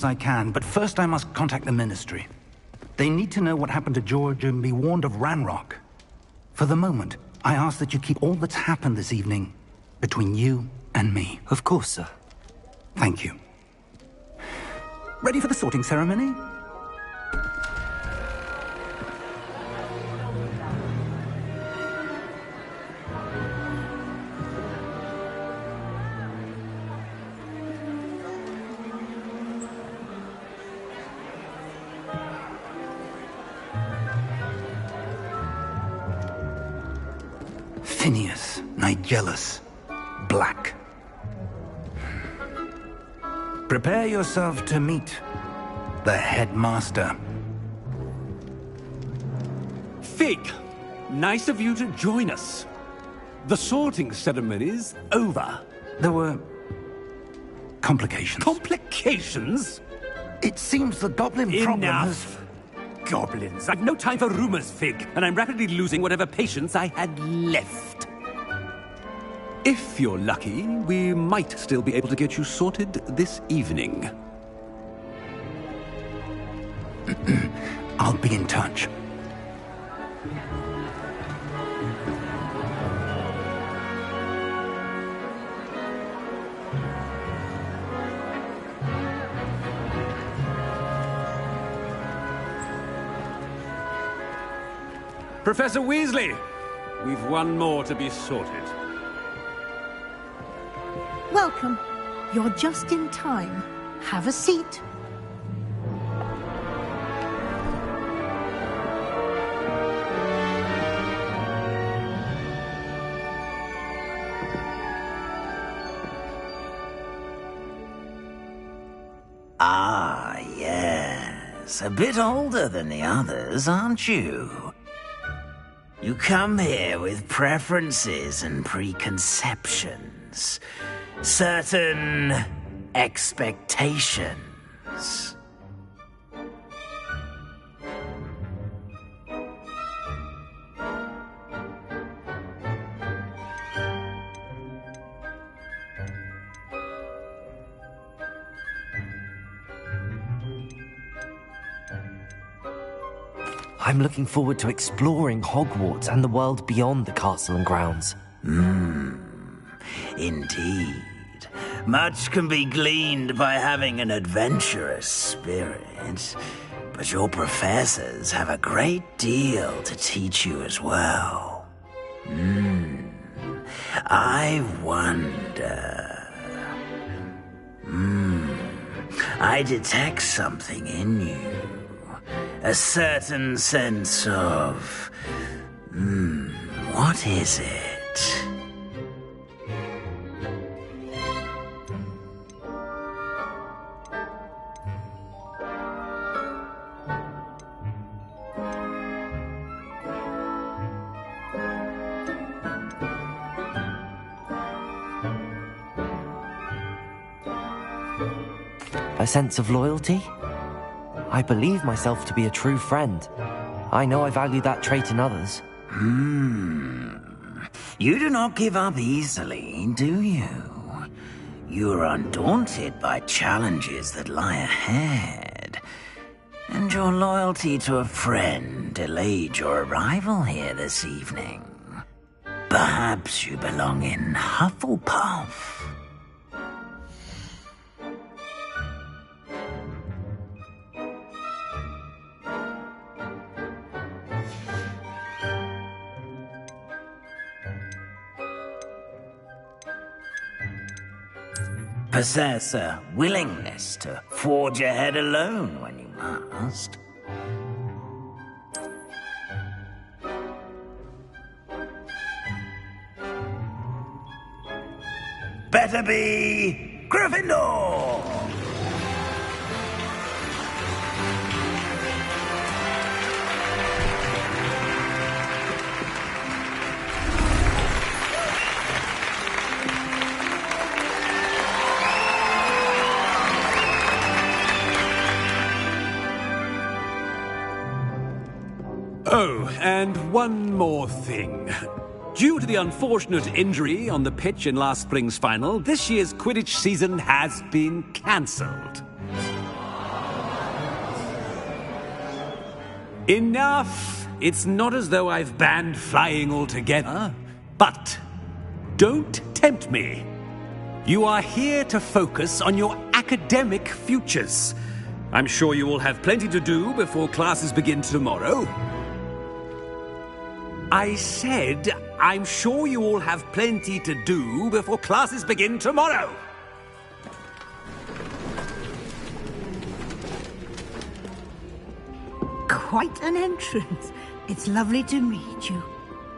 I can, but first I must contact the Ministry. They need to know what happened to George and be warned of Ranrock. For the moment, I ask that you keep all that's happened this evening between you and me. Of course, sir. Thank you. Ready for the sorting ceremony? Phineas, Nigellus, Black. Prepare yourself to meet the headmaster. Fig, nice of you to join us. The sorting ceremony's over. There were complications. Complications? It seems the goblin problem has... Enough! Goblins. I've no time for rumors, Fig, and I'm rapidly losing whatever patience I had left. If you're lucky, we might still be able to get you sorted this evening. I'll be in touch. Professor Weasley, we've one more to be sorted. Welcome. You're just in time. Have a seat. Ah, yes. A bit older than the others, aren't you? You come here with preferences and preconceptions. Certain expectations. I'm looking forward to exploring Hogwarts and the world beyond the castle and grounds. Indeed. Much can be gleaned by having an adventurous spirit, but your professors have a great deal to teach you as well. I wonder... I detect something in you. A certain sense of... what is it? A sense of loyalty? I believe myself to be a true friend. I know I value that trait in others. You do not give up easily, do you? You are undaunted by challenges that lie ahead. And your loyalty to a friend delayed your arrival here this evening. Perhaps you belong in Hufflepuff. Possess a willingness to forge ahead alone when you must. Better be Gryffindor! Oh, and one more thing. Due to the unfortunate injury on the pitch in last spring's final, this year's Quidditch season has been cancelled. Enough! It's not as though I've banned flying altogether. But don't tempt me. You are here to focus on your academic futures. I'm sure you will have plenty to do before classes begin tomorrow. I said, I'm sure you all have plenty to do before classes begin tomorrow. Quite an entrance. It's lovely to meet you.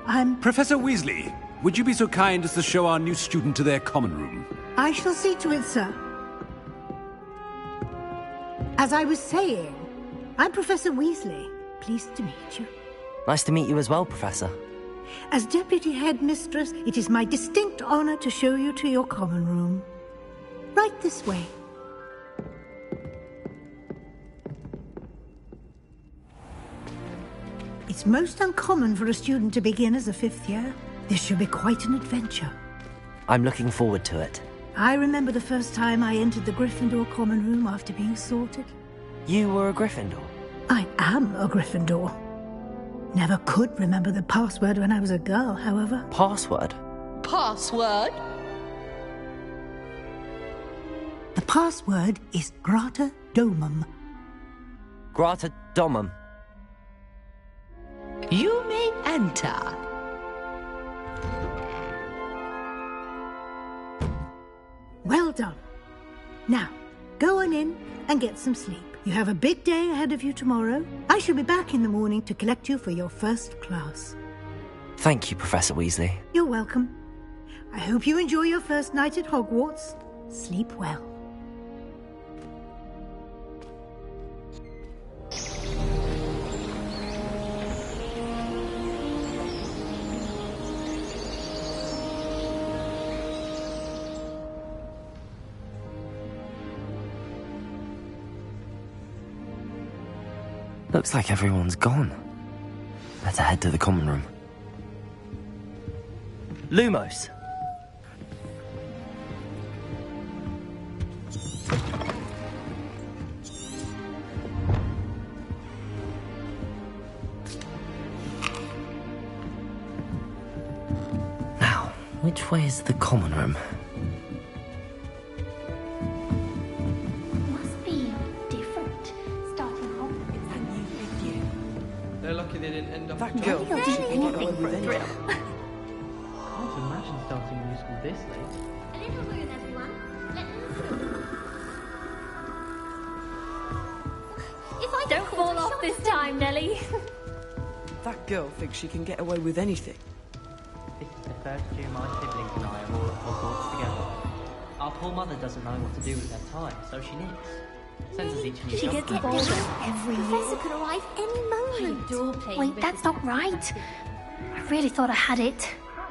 I'm... Professor Weasley, would you be so kind as to show our new student to their common room? I shall see to it, sir. As I was saying, I'm Professor Weasley. Pleased to meet you. Nice to meet you as well, Professor. As Deputy Headmistress, it is my distinct honor to show you to your common room. Right this way. It's most uncommon for a student to begin as a fifth year. This should be quite an adventure. I'm looking forward to it. I remember the first time I entered the Gryffindor common room after being sorted. You were a Gryffindor? I am a Gryffindor. Never could remember the password when I was a girl, however. Password? Password? The password is Grata Domum. Grata Domum. You may enter. Well done. Now, go on in and get some sleep. You have a big day ahead of you tomorrow. I shall be back in the morning to collect you for your first class. Thank you, Professor Weasley. You're welcome. I hope you enjoy your first night at Hogwarts. Sleep well. Looks like everyone's gone. Better head to the common room. Lumos! Now, which way is the common room? Must be different, starting off. They're lucky they didn't end up That in girl jail. thinks she can get away with anything. Can't imagine starting new school this late. A little room, everyone. Let me through. If I Don't fall off this time, Nellie. That girl thinks she can get away with anything. This is the first year my siblings and I are all at Hogwarts together. Our poor mother doesn't know what to do with her time, so she knits. Sends us each a new She job. gets bored every year. Professor could arrive any moment. adore playing Wait, with that's the not right. I really thought I had it.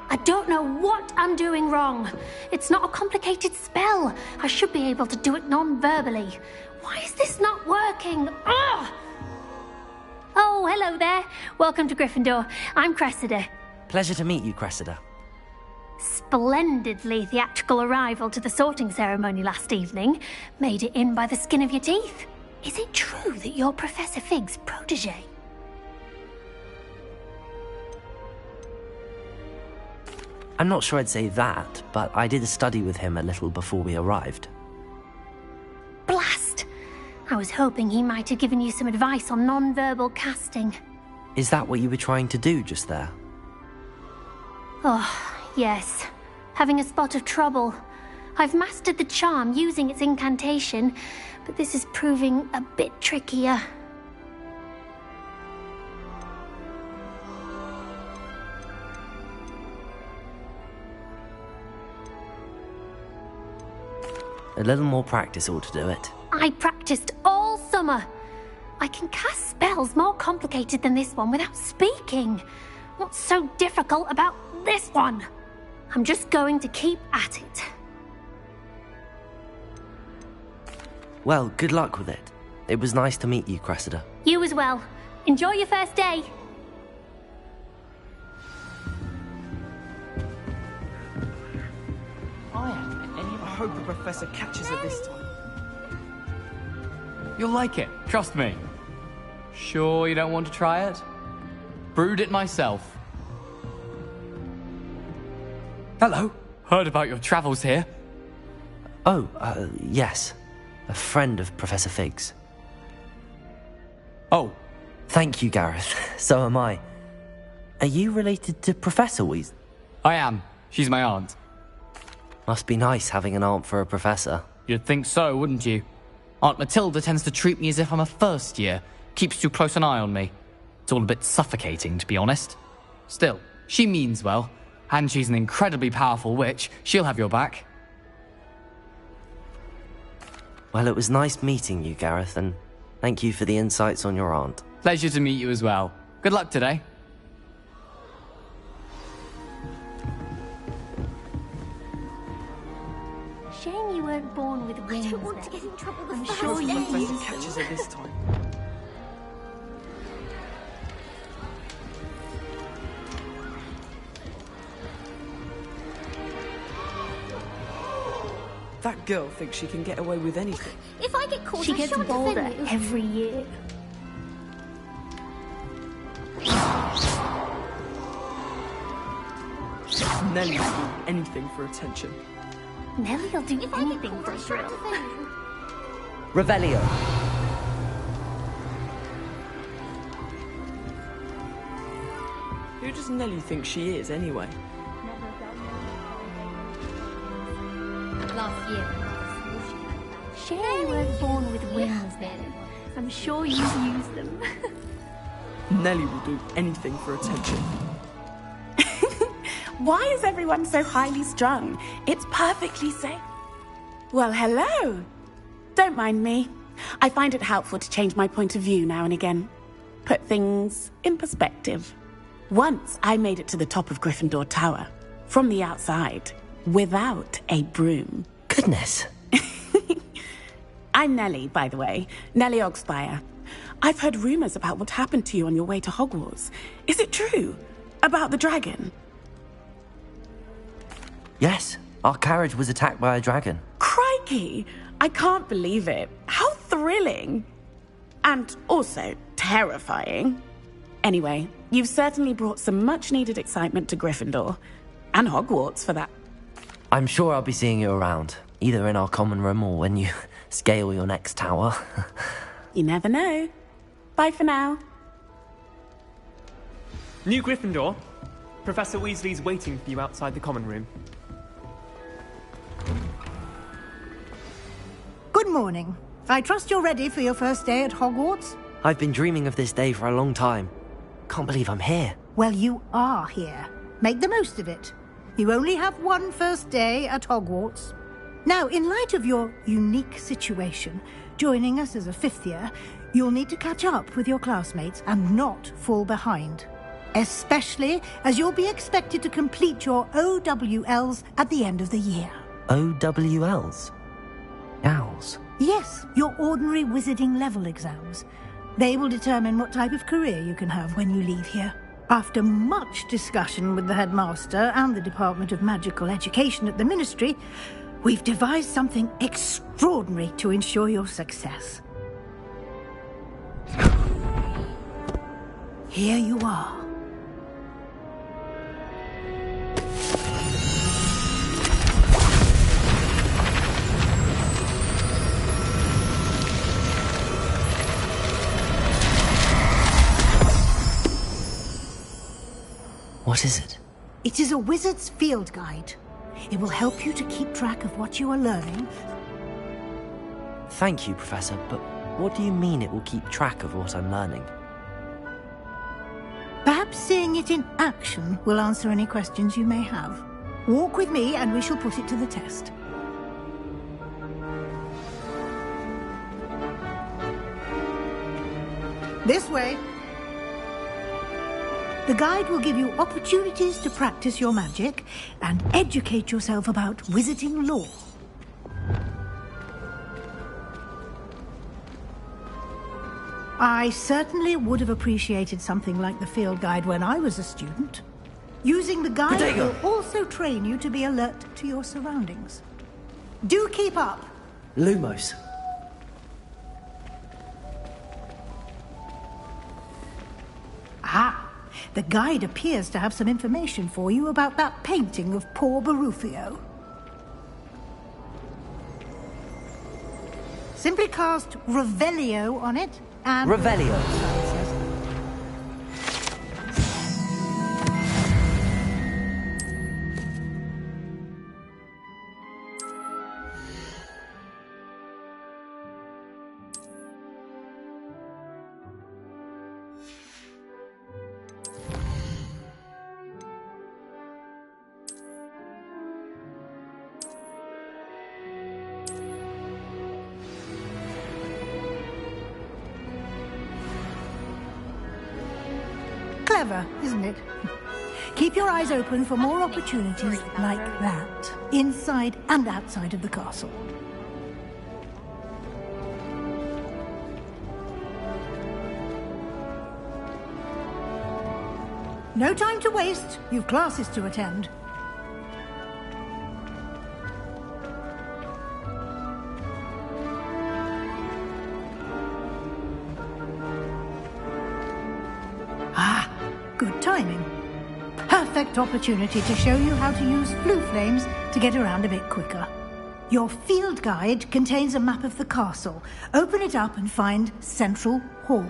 I don't know what I'm doing wrong. It's not a complicated spell. I should be able to do it non-verbally. Why is this not working? Ugh! Oh, hello there. Welcome to Gryffindor. I'm Cressida. Pleasure to meet you, Cressida. Splendidly theatrical arrival to the sorting ceremony last evening. Made it in by the skin of your teeth. Is it true that you're Professor Fig's protege? I'm not sure I'd say that, but I did study with him a little before we arrived. Blast! I was hoping he might have given you some advice on non-verbal casting. Is that what you were trying to do just there? Oh, yes. Having a spot of trouble. I've mastered the charm using its incantation, but this is proving a bit trickier. A little more practice ought to do it. I practiced all summer. I can cast spells more complicated than this one without speaking. What's so difficult about this one? I'm just going to keep at it. Well, good luck with it. It was nice to meet you, Cressida. You as well. Enjoy your first day. I haven't met any of I hope the professor catches her this time. You'll like it, trust me. Sure you don't want to try it? Brewed it myself. Hello. Heard about your travels here. Oh, yes. A friend of Professor Fig's. Oh. Thank you, Gareth. So am I. Are you related to Professor Weasley? I am. She's my aunt. Must be nice having an aunt for a professor. You'd think so, wouldn't you? Aunt Matilda tends to treat me as if I'm a first year. Keeps too close an eye on me. It's all a bit suffocating, to be honest. Still, she means well. And she's an incredibly powerful witch. She'll have your back. Well, it was nice meeting you, Gareth, and thank you for the insights on your aunt. Pleasure to meet you as well. Good luck today. Shame you weren't born with wings. I don't want to get in trouble the first Sure, day. Professor catches her this time. That girl thinks she can get away with anything. If I get caught, She gets bolder every year. Nelly will do anything for attention. Nellie'll do anything for a thrill. Revelio. Who does Nelly think she is, anyway? Last year, Shame you weren't born with wings then. I'm sure you've used them. Nelly will do anything for attention. Why is everyone so highly strung? It's perfectly safe. Well, hello. Don't mind me. I find it helpful to change my point of view now and again. Put things in perspective. Once I made it to the top of Gryffindor Tower, from the outside, without a broom. Goodness. I'm Nellie, by the way. Nellie Ogspire. I've heard rumors about what happened to you on your way to Hogwarts. Is it true? About the dragon? Yes, our carriage was attacked by a dragon. Crikey! I can't believe it. How thrilling! And also terrifying. Anyway, you've certainly brought some much-needed excitement to Gryffindor. And Hogwarts, for that. I'm sure I'll be seeing you around, either in our common room or when you scale your next tower. You never know. Bye for now. New Gryffindor. Professor Weasley's waiting for you outside the common room. Good morning. I trust you're ready for your first day at Hogwarts? I've been dreaming of this day for a long time. Can't believe I'm here. Well, you are here. Make the most of it. You only have one first day at Hogwarts. Now, in light of your unique situation, joining us as a fifth year, you'll need to catch up with your classmates and not fall behind. Especially as you'll be expected to complete your OWLs at the end of the year. OWLs? Owls? Yes, your ordinary wizarding level exams. They will determine what type of career you can have when you leave here. After much discussion with the headmaster and the Department of Magical Education at the Ministry, we've devised something extraordinary to ensure your success. Here you are. What is it? It is a wizard's field guide. It will help you to keep track of what you are learning. Thank you, Professor, but what do you mean it will keep track of what I'm learning? Perhaps seeing it in action will answer any questions you may have. Walk with me and we shall put it to the test. This way. The guide will give you opportunities to practice your magic and educate yourself about wizarding lore. I certainly would have appreciated something like the field guide when I was a student. Using the guide will also train you to be alert to your surroundings. Do keep up. Lumos. Ah, the guide appears to have some information for you about that painting of poor Barufio. Simply cast Revelio on it, and... Revelio. Clever, isn't it? Keep your eyes open for more opportunities like that, inside and outside of the castle. No time to waste. You've classes to attend. Good timing. Perfect opportunity to show you how to use flue flames to get around a bit quicker. Your field guide contains a map of the castle. Open it up and find Central Hall.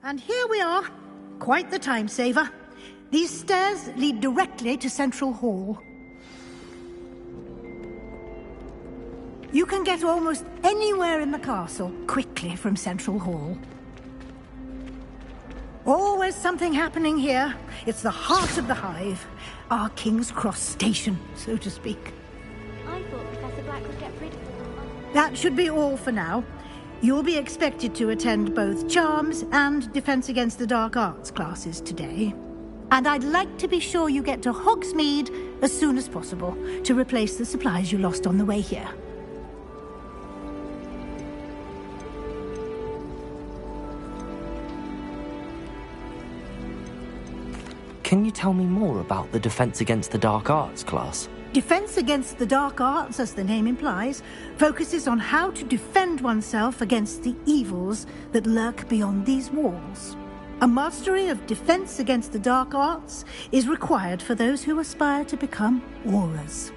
And here we are. Quite the time saver. These stairs lead directly to Central Hall. You can get almost anywhere in the castle quickly from Central Hall. Always something happening here. It's the heart of the hive. Our King's Cross station, so to speak. I thought Professor Black would get rid of them. That should be all for now. You'll be expected to attend both Charms and Defense Against the Dark Arts classes today. And I'd like to be sure you get to Hogsmeade as soon as possible to replace the supplies you lost on the way here. Can you tell me more about the Defense Against the Dark Arts class? Defense Against the Dark Arts, as the name implies, focuses on how to defend oneself against the evils that lurk beyond these walls. A mastery of Defense Against the Dark Arts is required for those who aspire to become Aurors.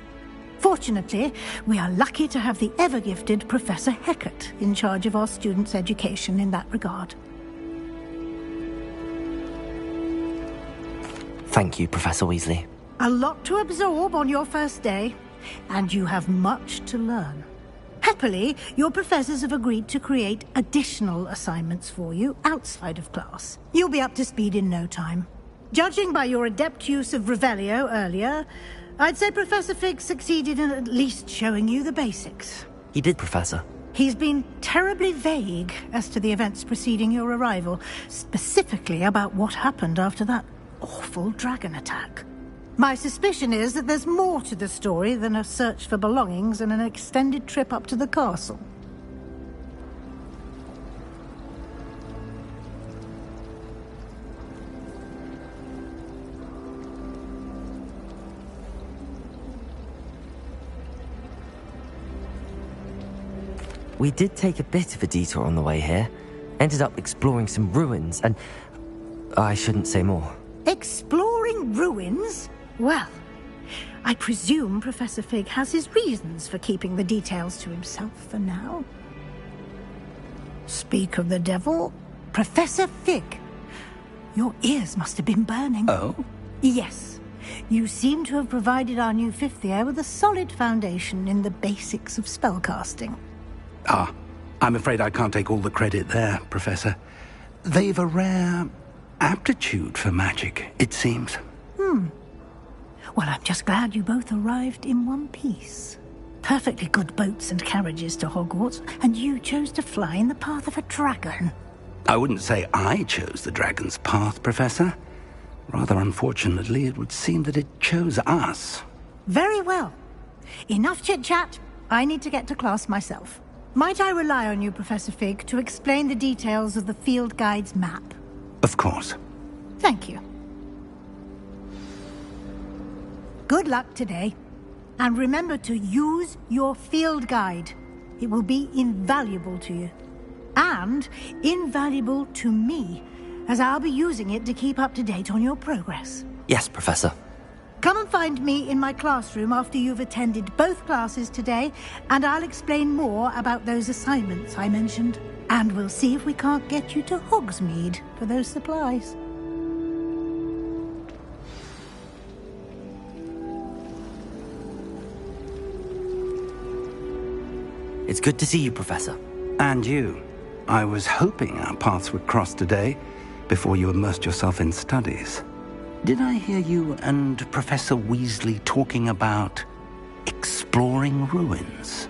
Fortunately, we are lucky to have the ever-gifted Professor Hecat in charge of our students' education in that regard. Thank you, Professor Weasley. A lot to absorb on your first day, and you have much to learn. Happily, your professors have agreed to create additional assignments for you outside of class. You'll be up to speed in no time. Judging by your adept use of Revelio earlier, I'd say Professor Fig succeeded in at least showing you the basics. He did, Professor. He's been terribly vague as to the events preceding your arrival, specifically about what happened after that awful dragon attack. My suspicion is that there's more to the story than a search for belongings and an extended trip up to the castle. We did take a bit of a detour on the way here. Ended up exploring some ruins and... I shouldn't say more. Exploring ruins? Well, I presume Professor Fig has his reasons for keeping the details to himself for now. Speak of the devil, Professor Fig. Your ears must have been burning. Oh? Yes. You seem to have provided our new fifth year with a solid foundation in the basics of spellcasting. Ah, I'm afraid I can't take all the credit there, Professor. They've a rare aptitude for magic, it seems. Well, I'm just glad you both arrived in one piece. Perfectly good boats and carriages to Hogwarts, and you chose to fly in the path of a dragon. I wouldn't say I chose the dragon's path, Professor. Rather unfortunately, it would seem that it chose us. Very well. Enough chit-chat. I need to get to class myself. Might I rely on you, Professor Fig, to explain the details of the field guide's map? Of course. Thank you. Good luck today. And remember to use your field guide. It will be invaluable to you. And invaluable to me, as I'll be using it to keep up to date on your progress. Yes, Professor. Come and find me in my classroom after you've attended both classes today, and I'll explain more about those assignments I mentioned. And we'll see if we can't get you to Hogsmeade for those supplies. It's good to see you, Professor. And you. I was hoping our paths would cross today, before you immersed yourself in studies. Did I hear you and Professor Weasley talking about exploring ruins?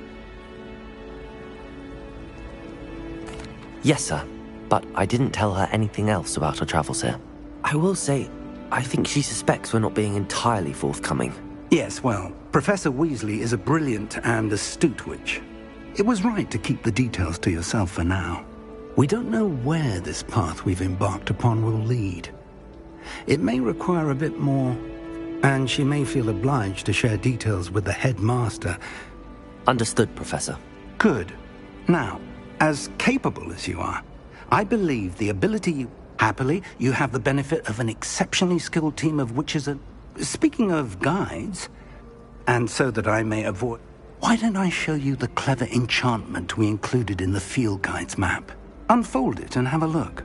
Yes, sir. But I didn't tell her anything else about our travels here. I will say, I think she suspects we're not being entirely forthcoming. Yes, well, Professor Weasley is a brilliant and astute witch. It was right to keep the details to yourself for now. We don't know where this path we've embarked upon will lead. It may require a bit more, and she may feel obliged to share details with the headmaster. Understood, Professor. Good. Now, as capable as you are, I believe the ability you... Happily, you have the benefit of an exceptionally skilled team of witches and... Speaking of guides, and so that I may avoid... Why don't I show you the clever enchantment we included in the field guide's map? Unfold it and have a look.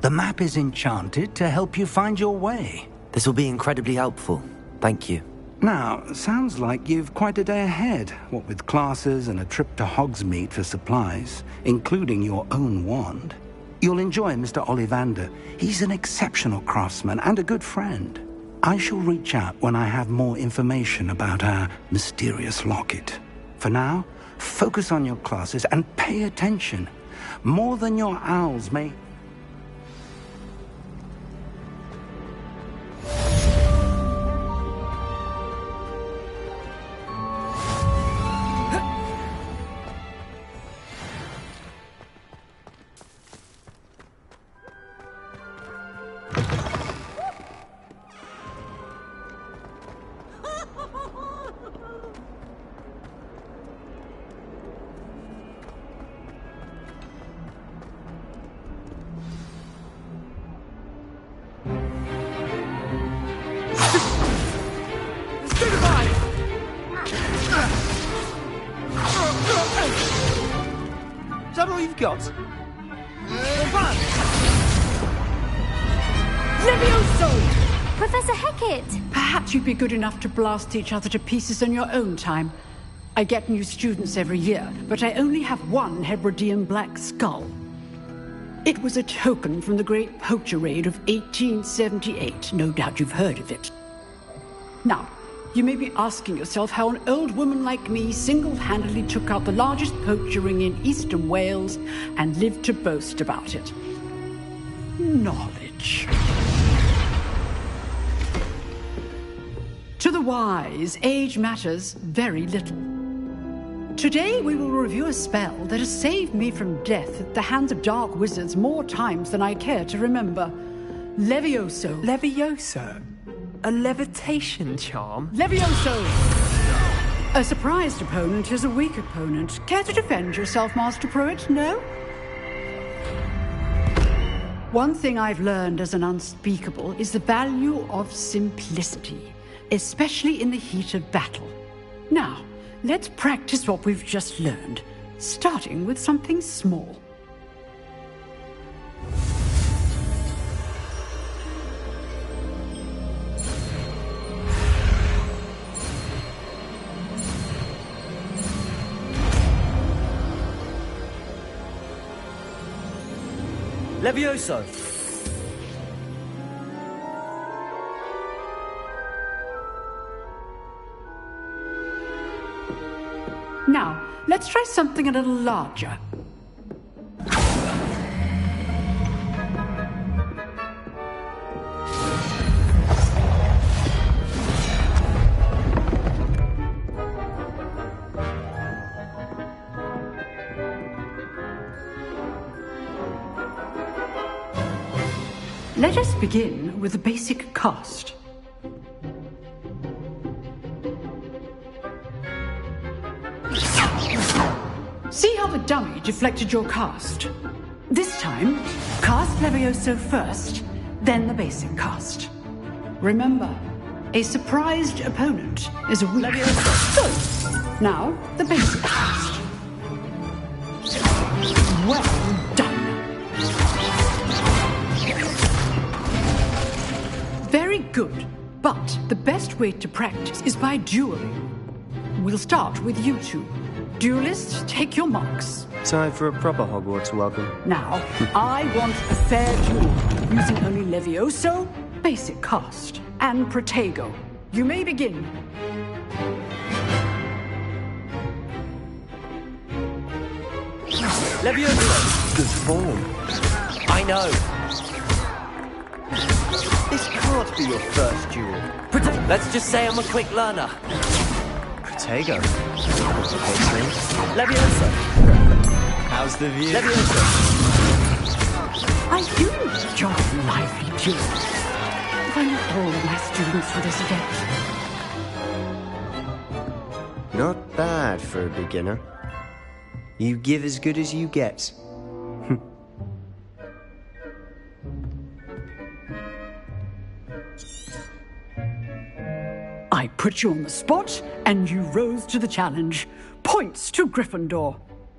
The map is enchanted to help you find your way. This will be incredibly helpful. Thank you. Now, sounds like you've quite a day ahead, what with classes and a trip to Hogsmeade for supplies, including your own wand. You'll enjoy Mr. Ollivander. He's an exceptional craftsman and a good friend. I shall reach out when I have more information about our mysterious locket. For now, focus on your classes and pay attention. More than your owls may... Is that all you've got? Levioso! Professor Hecat! Perhaps you'd be good enough to blast each other to pieces in your own time. I get new students every year, but I only have one Hebridean black skull. It was a token from the Great Poacher Raid of 1878. No doubt you've heard of it. Now, you may be asking yourself how an old woman like me single-handedly took out the largest poacher ring in eastern Wales and lived to boast about it. Knowledge. To the wise, age matters very little. Today we will review a spell that has saved me from death at the hands of dark wizards more times than I care to remember. Levioso. Levioso? A levitation charm? Levioso! A surprised opponent is a weak opponent. Care to defend yourself, Master Pruitt? No? One thing I've learned as an unspeakable is the value of simplicity, especially in the heat of battle. Now, let's practice what we've just learned, starting with something small. Levioso! Now, let's try something a little larger. Let us begin with the basic cast. See how the dummy deflected your cast? This time, cast Levioso first, then the basic cast. Remember, a surprised opponent is a weak... Levioso! Good. Now, the basic cast. Well done. Very good, but the best way to practice is by dueling. We'll start with you two. Duelists, take your marks. Time for a proper Hogwarts welcome. Now, I want a fair duel, using only Levioso, basic cast, and Protego. You may begin. Levioso! Good form. I know. This can't be your first duel. Let's just say I'm a quick learner. Protego. Levioso! How's the view? Levioso! I do enjoy lively duels. If I knew all of my students for this event. Not bad for a beginner. You give as good as you get. I put you on the spot, and you rose to the challenge. Points to Gryffindor.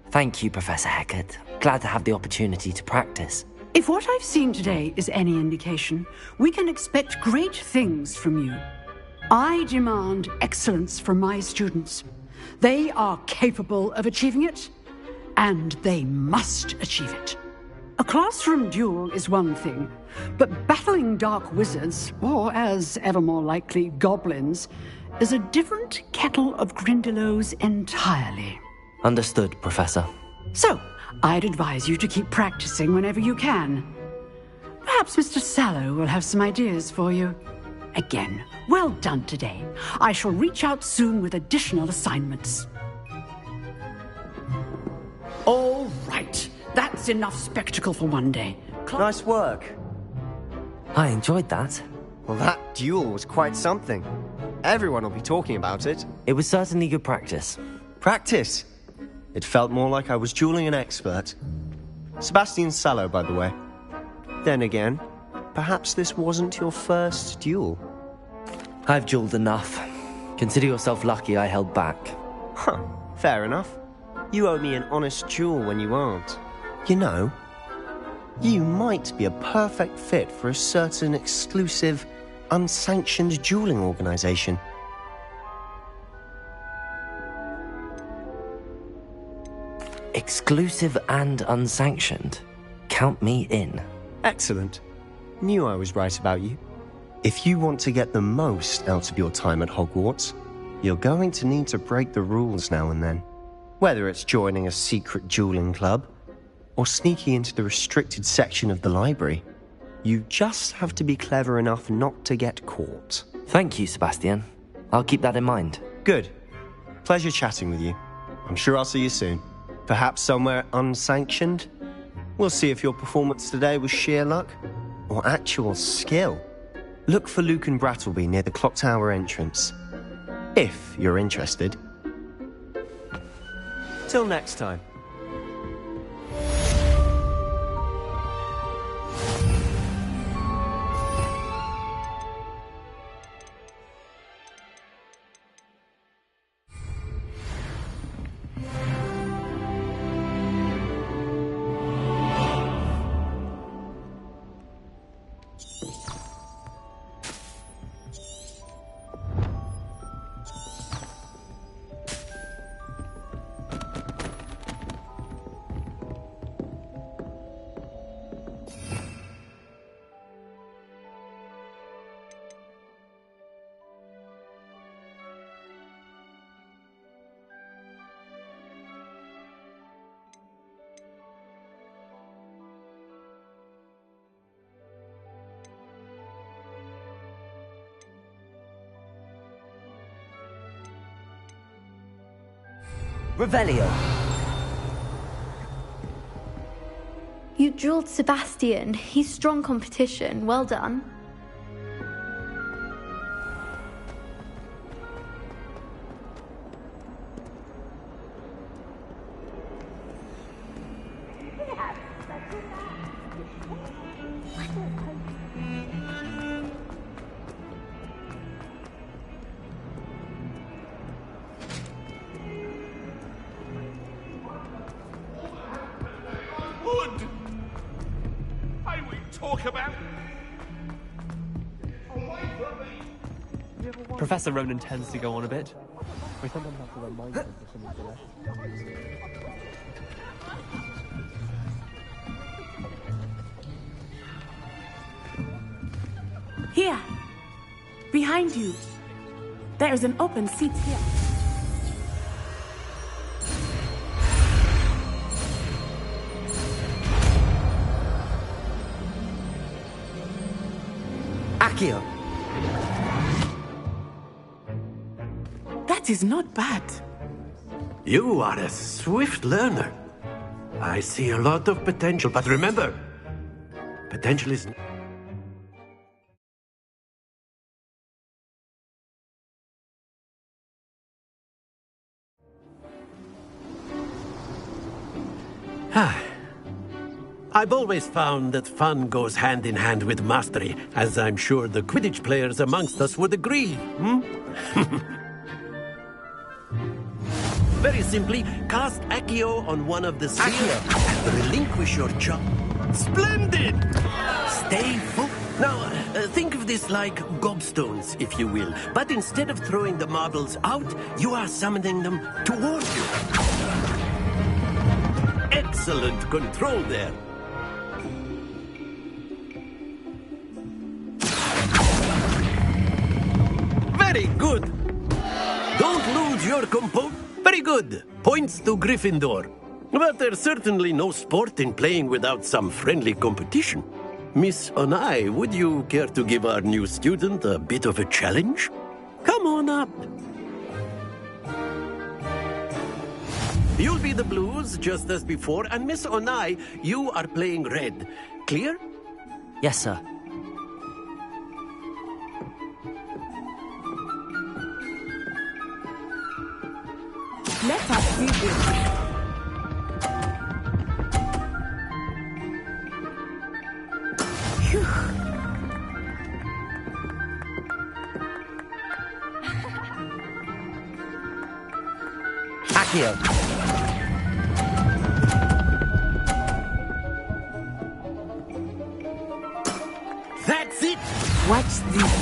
Thank you, Professor Hecat. Glad to have the opportunity to practice. If what I've seen today is any indication, we can expect great things from you. I demand excellence from my students. They are capable of achieving it, and they must achieve it. A classroom duel is one thing, but battling dark wizards, or as ever more likely, goblins, is a different kettle of Grindylows entirely. Understood, Professor. So, I'd advise you to keep practicing whenever you can. Perhaps Mr. Sallow will have some ideas for you. Again, well done today. I shall reach out soon with additional assignments. All right. That's enough spectacle for one day. Nice work. I enjoyed that. Well, that duel was quite something. Everyone will be talking about it. It was certainly good practice. Practice? It felt more like I was dueling an expert. Sebastian Sallow, by the way. Then again, perhaps this wasn't your first duel. I've dueled enough. Consider yourself lucky I held back. Huh, fair enough. You owe me an honest duel when you aren't. You know, you might be a perfect fit for a certain exclusive, unsanctioned dueling organization. Exclusive and unsanctioned. Count me in. Excellent. Knew I was right about you. If you want to get the most out of your time at Hogwarts, you're going to need to break the rules now and then. Whether it's joining a secret dueling club, or sneaking into the restricted section of the library, you just have to be clever enough not to get caught. Thank you, Sebastian. I'll keep that in mind. Good. Pleasure chatting with you. I'm sure I'll see you soon. Perhaps somewhere unsanctioned? We'll see if your performance today was sheer luck, or actual skill. Look for Luke and Brattleby near the clock tower entrance. If you're interested. Till next time. Revelio. You drilled Sebastian. He's strong competition. Well done. Wood! I will talk about... Professor Ronan tends to go on a bit. We sometimes have to remind them of something to Here. Behind you. There is an open seat here. Accio. That is not bad. You are a swift learner. I see a lot of potential, but remember, potential is... I've always found that fun goes hand in hand with mastery, as I'm sure the Quidditch players amongst us would agree, Very simply, cast Accio on one of the spheres and relinquish your job. Splendid! Stay full. Now, think of this like gobstones, if you will. But instead of throwing the marbles out, you are summoning them toward you. Excellent control there. Very good. Don't lose your composure. Very good. Points to Gryffindor. But there's certainly no sport in playing without some friendly competition. Miss Onai, would you care to give our new student a bit of a challenge? Come on up. You'll be the blues, just as before, and Miss Onai, you are playing red. Clear? Yes, sir. Let us see this. Phew. Accio. That's it! Watch this.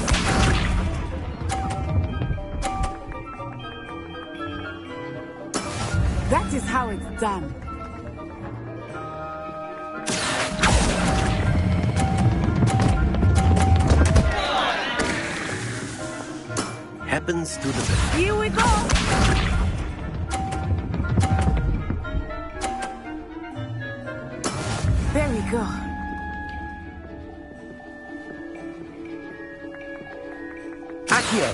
That is how it's done. Happens to the best. Here we go. There we go. Accio.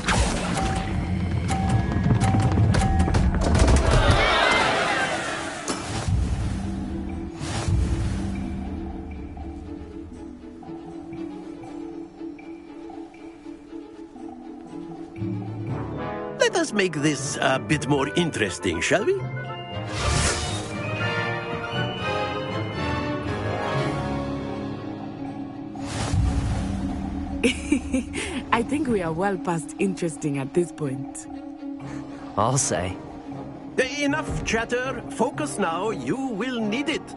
Let us make this a bit more interesting, shall we? I think we are well past interesting at this point. I'll say. Enough chatter. Focus now. You will need it.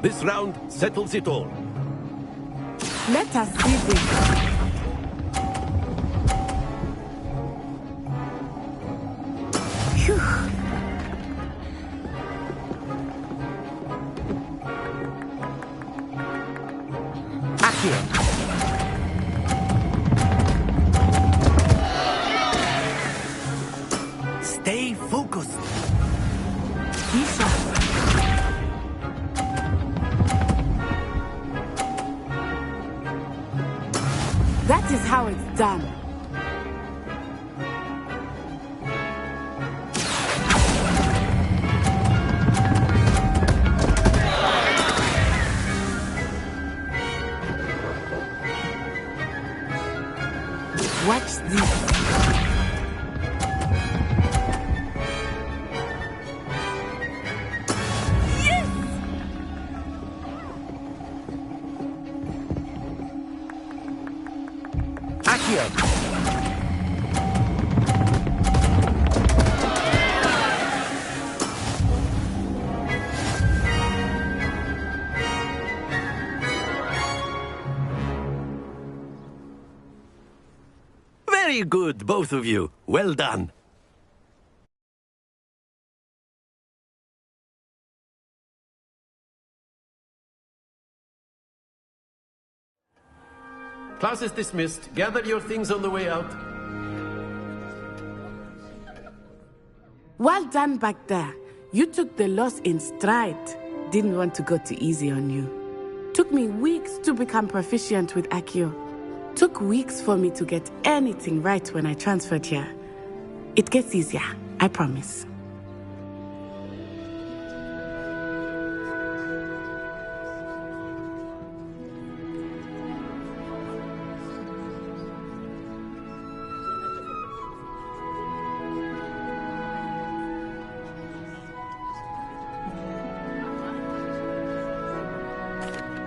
This round settles it all. Let us see this. Phew. Accio. Stay focused. Isa. That is how it's done. Watch this. Very good, both of you. Well done. Class is dismissed. Gather your things on the way out. Well done back there. You took the loss in stride. Didn't want to go too easy on you. Took me weeks to become proficient with Accio. Took weeks for me to get anything right when I transferred here. It gets easier, I promise.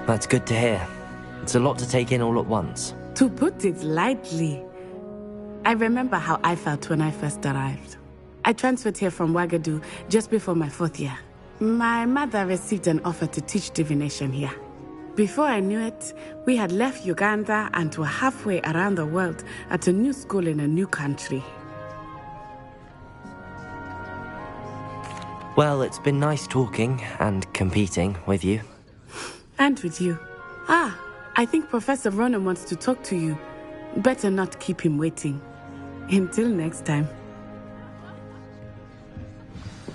That's good to hear. It's a lot to take in all at once. To put it lightly, I remember how I felt when I first arrived. I transferred here from Ouagadougou just before my 4th year. My mother received an offer to teach divination here. Before I knew it, we had left Uganda and were halfway around the world at a new school in a new country. Well, it's been nice talking and competing with you. And with you. I think Professor Ronan wants to talk to you. Better not keep him waiting. Until next time.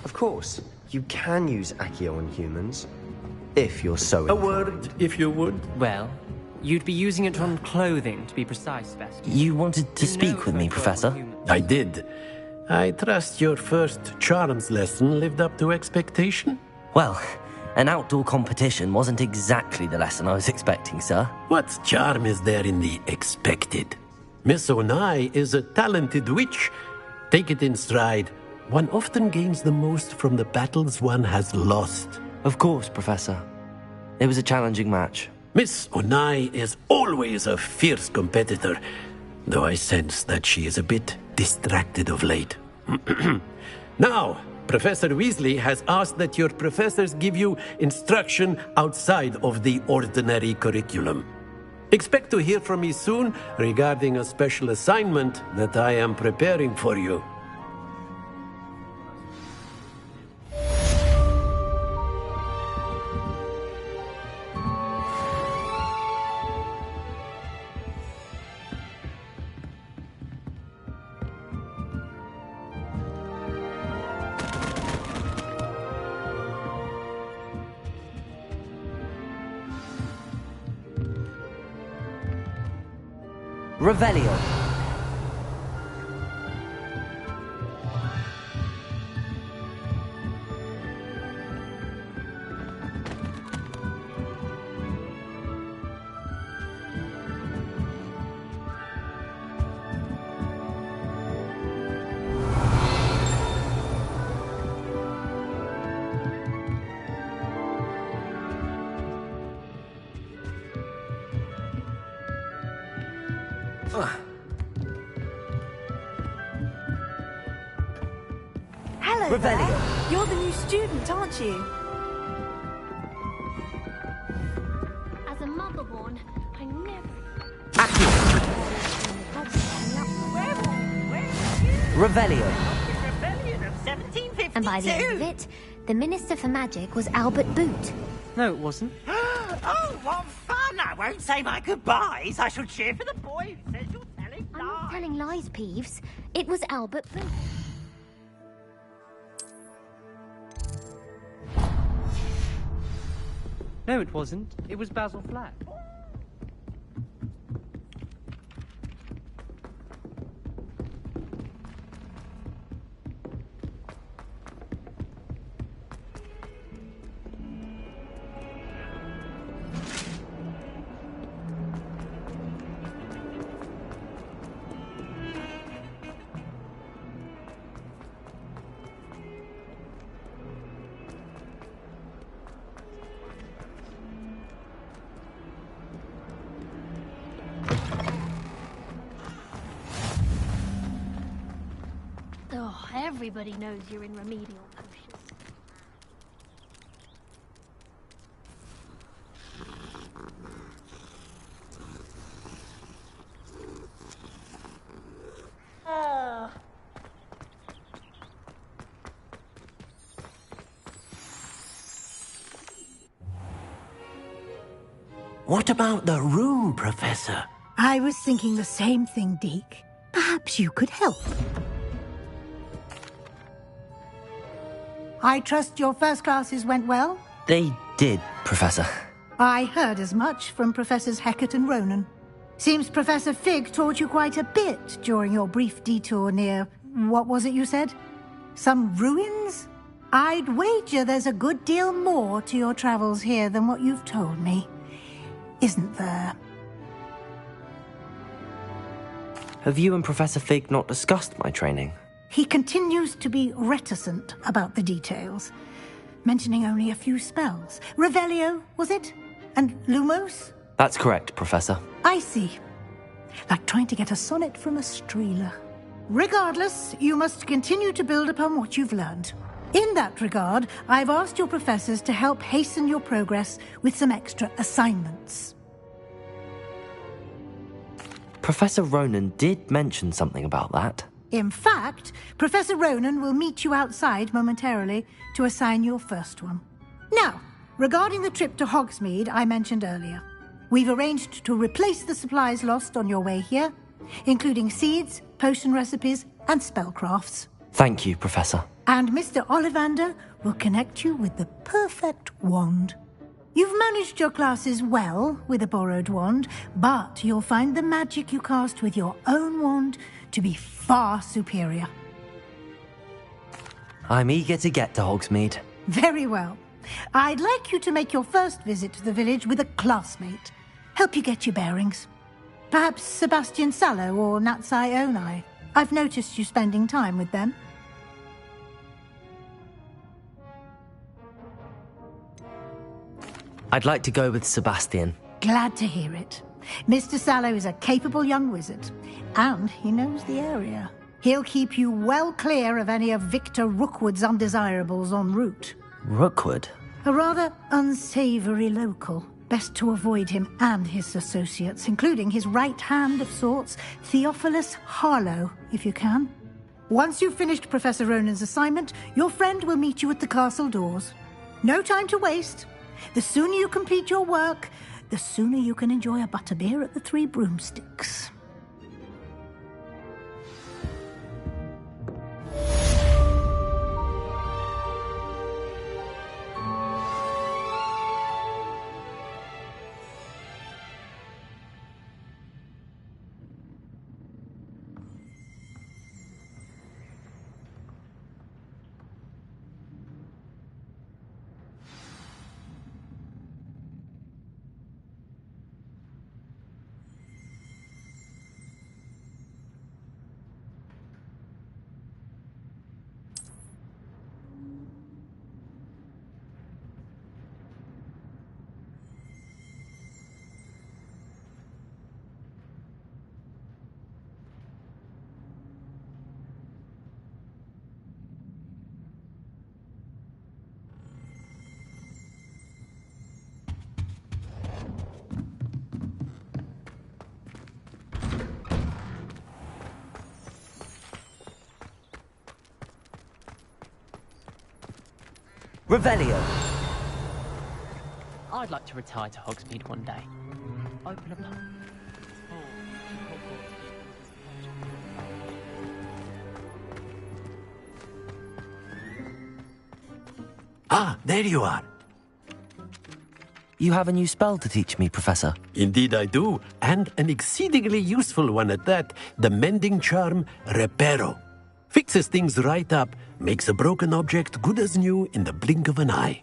Of course, you can use Accio on humans, if you're so inclined. A word, if you would. Well, you'd be using it on clothing, to be precise, Vest. You wanted to speak with me, Professor? I did. I trust your first charms lesson lived up to expectation? Well, an outdoor competition wasn't exactly the lesson I was expecting, sir. What charm is there in the expected? Miss Onai is a talented witch. Take it in stride. One often gains the most from the battles one has lost. Of course, Professor. It was a challenging match. Miss Onai is always a fierce competitor, though I sense that she is a bit distracted of late. Now, Professor Weasley has asked that your professors give you instruction outside of the ordinary curriculum. Expect to hear from me soon regarding a special assignment that I am preparing for you. Revelio. Hello there. You're the new student, aren't you? As a motherborn, I never... Revelio. And by the end of it, the Minister for Magic was Albert Boot. No, it wasn't. Oh, what fun! I won't say my goodbyes. I shall cheer for the boy who says you're telling lies. I'm not telling lies, Peeves. It was Albert Boot. No, it wasn't. It was Basil Flack. Everybody knows you're in remedial potions. Oh. What about the room, Professor? I was thinking the same thing, Deke. Perhaps you could help. I trust your first classes went well? They did, Professor. I heard as much from Professors Hecat and Ronan. Seems Professor Fig taught you quite a bit during your brief detour near... what was it you said? Some ruins? I'd wager there's a good deal more to your travels here than what you've told me. Isn't there? Have you and Professor Fig not discussed my training? He continues to be reticent about the details, mentioning only a few spells. Revelio, was it? And Lumos? That's correct, Professor. I see. Like trying to get a sonnet from a streeler. Regardless, you must continue to build upon what you've learned. In that regard, I've asked your professors to help hasten your progress with some extra assignments. Professor Ronan did mention something about that. In fact, Professor Ronan will meet you outside momentarily to assign your first one. Now, regarding the trip to Hogsmeade I mentioned earlier, we've arranged to replace the supplies lost on your way here, including seeds, potion recipes, and spellcrafts. Thank you, Professor. And Mr. Ollivander will connect you with the perfect wand. You've managed your classes well with a borrowed wand, but you'll find the magic you cast with your own wand to be far superior. I'm eager to get to Hogsmeade. Very well. I'd like you to make your first visit to the village with a classmate. Help you get your bearings. Perhaps Sebastian Sallow or Natsai Onai. I've noticed you spending time with them. I'd like to go with Sebastian. Glad to hear it. Mr. Sallow is a capable young wizard, and he knows the area. He'll keep you well clear of any of Victor Rookwood's undesirables en route. Rookwood? A rather unsavory local. Best to avoid him and his associates, including his right hand of sorts, Theophilus Harlow, if you can. Once you've finished Professor Ronan's assignment, your friend will meet you at the castle doors. No time to waste. The sooner you complete your work, the sooner you can enjoy a butterbeer at the Three Broomsticks. Revelio. I'd like to retire to Hogsmeade one day. Open a pub. Ah, there you are. You have a new spell to teach me, Professor. Indeed I do, and an exceedingly useful one at that. The mending charm, Reparo. Fixes things right up, makes a broken object good as new in the blink of an eye.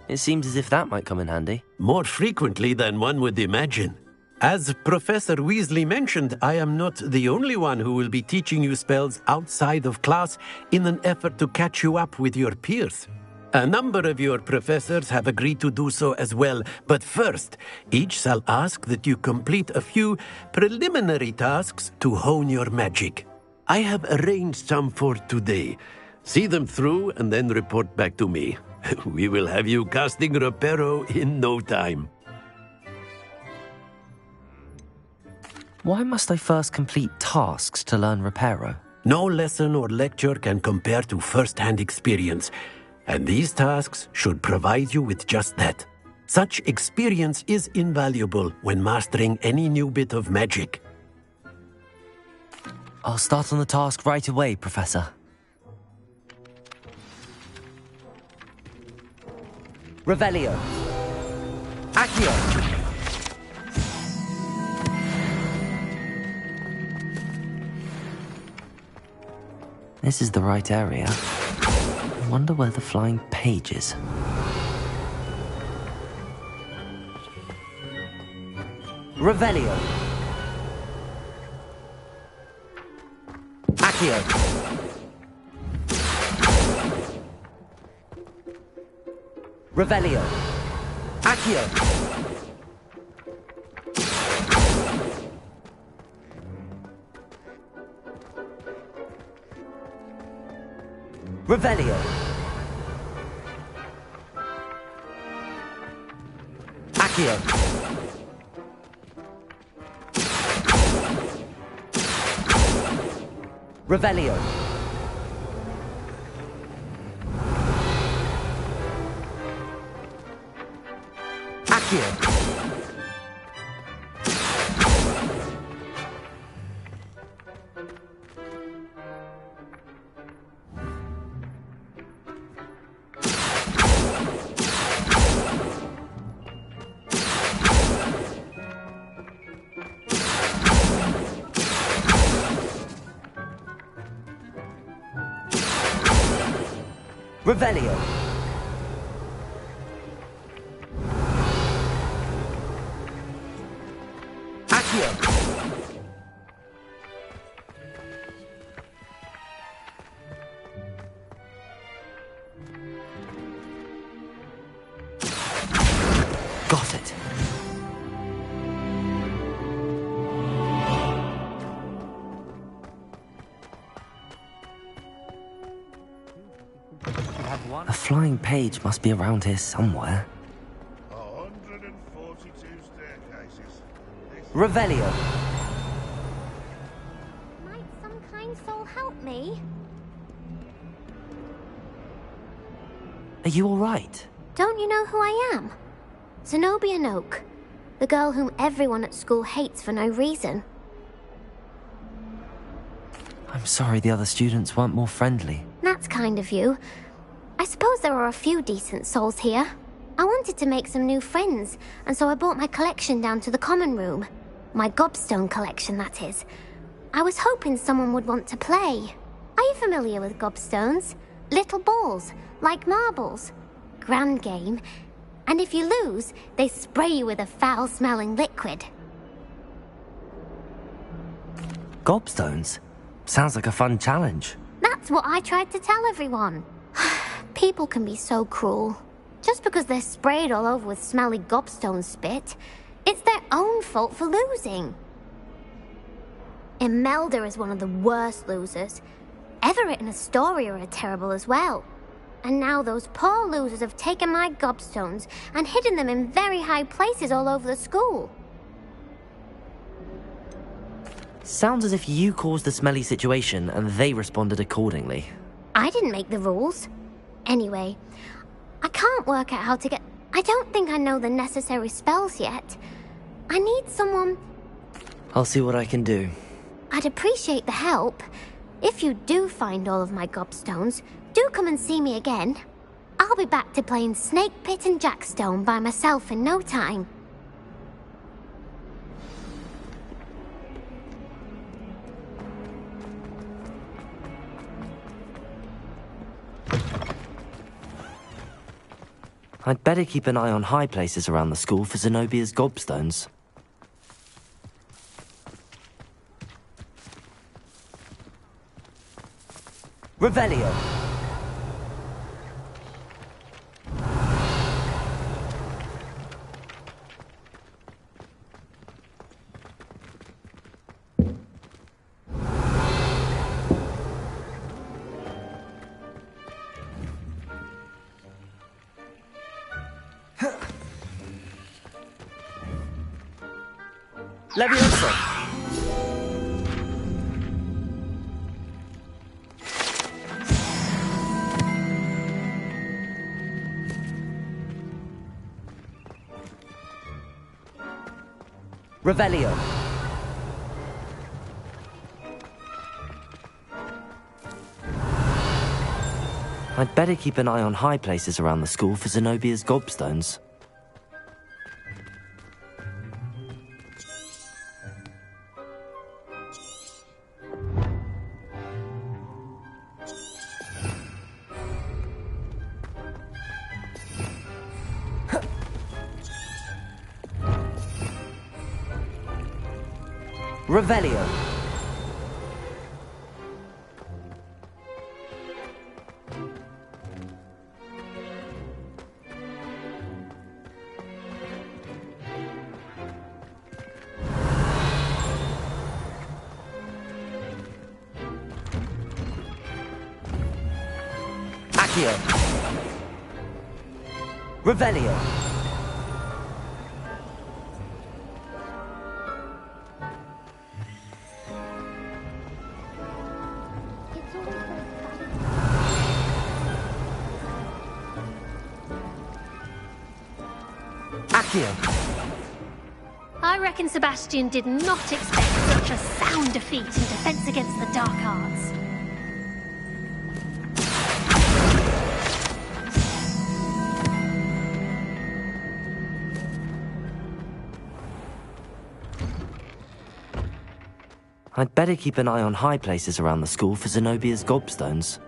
It seems as if that might come in handy. More frequently than one would imagine. As Professor Weasley mentioned, I am not the only one who will be teaching you spells outside of class in an effort to catch you up with your peers. A number of your professors have agreed to do so as well, but first, each shall ask that you complete a few preliminary tasks to hone your magic. I have arranged some for today. See them through and then report back to me. We will have you casting Reparo in no time. Why must I first complete tasks to learn Reparo? No lesson or lecture can compare to first-hand experience, and these tasks should provide you with just that. Such experience is invaluable when mastering any new bit of magic. I'll start on the task right away, Professor. Revelio. Accio. This is the right area. I wonder where the flying page is. Revelio. Accio. Revelio. Accio. Revelio. Accio. Revelio. Accio. Revelio. Accio. Got it. A flying page must be around here somewhere. 142 staircases. Revelio. Might some kind soul help me? Are you all right? Don't you know who I am? Zenobia Noak, the girl whom everyone at school hates for no reason. I'm sorry the other students weren't more friendly. That's kind of you. I suppose there are a few decent souls here. I wanted to make some new friends, and so I brought my collection down to the common room. My gobstone collection, that is. I was hoping someone would want to play. Are you familiar with gobstones? Little balls, like marbles. Grand game. And if you lose, they spray you with a foul-smelling liquid. Gobstones? Sounds like a fun challenge. That's what I tried to tell everyone. People can be so cruel. Just because they're sprayed all over with smelly gobstone spit, it's their own fault for losing. Imelda is one of the worst losers. Everett and Astoria are terrible as well. And now those poor losers have taken my gobstones and hidden them in very high places all over the school. Sounds as if you caused the smelly situation and they responded accordingly. I didn't make the rules. Anyway, I can't work out how to get... I don't think I know the necessary spells yet. I need someone... I'll see what I can do. I'd appreciate the help. If you do find all of my gobstones, do come and see me again. I'll be back to playing Snake Pit and Jackstone by myself in no time. I'd better keep an eye on high places around the school for Zenobia's gobstones. Revelio. Levioso! Revelio. I'd better keep an eye on high places around the school for Zenobia's gobstones. Revelio. Accio. Revelio. I reckon Sebastian did not expect such a sound defeat in defense against the dark arts. I'd better keep an eye on high places around the school for Zenobia's gobstones.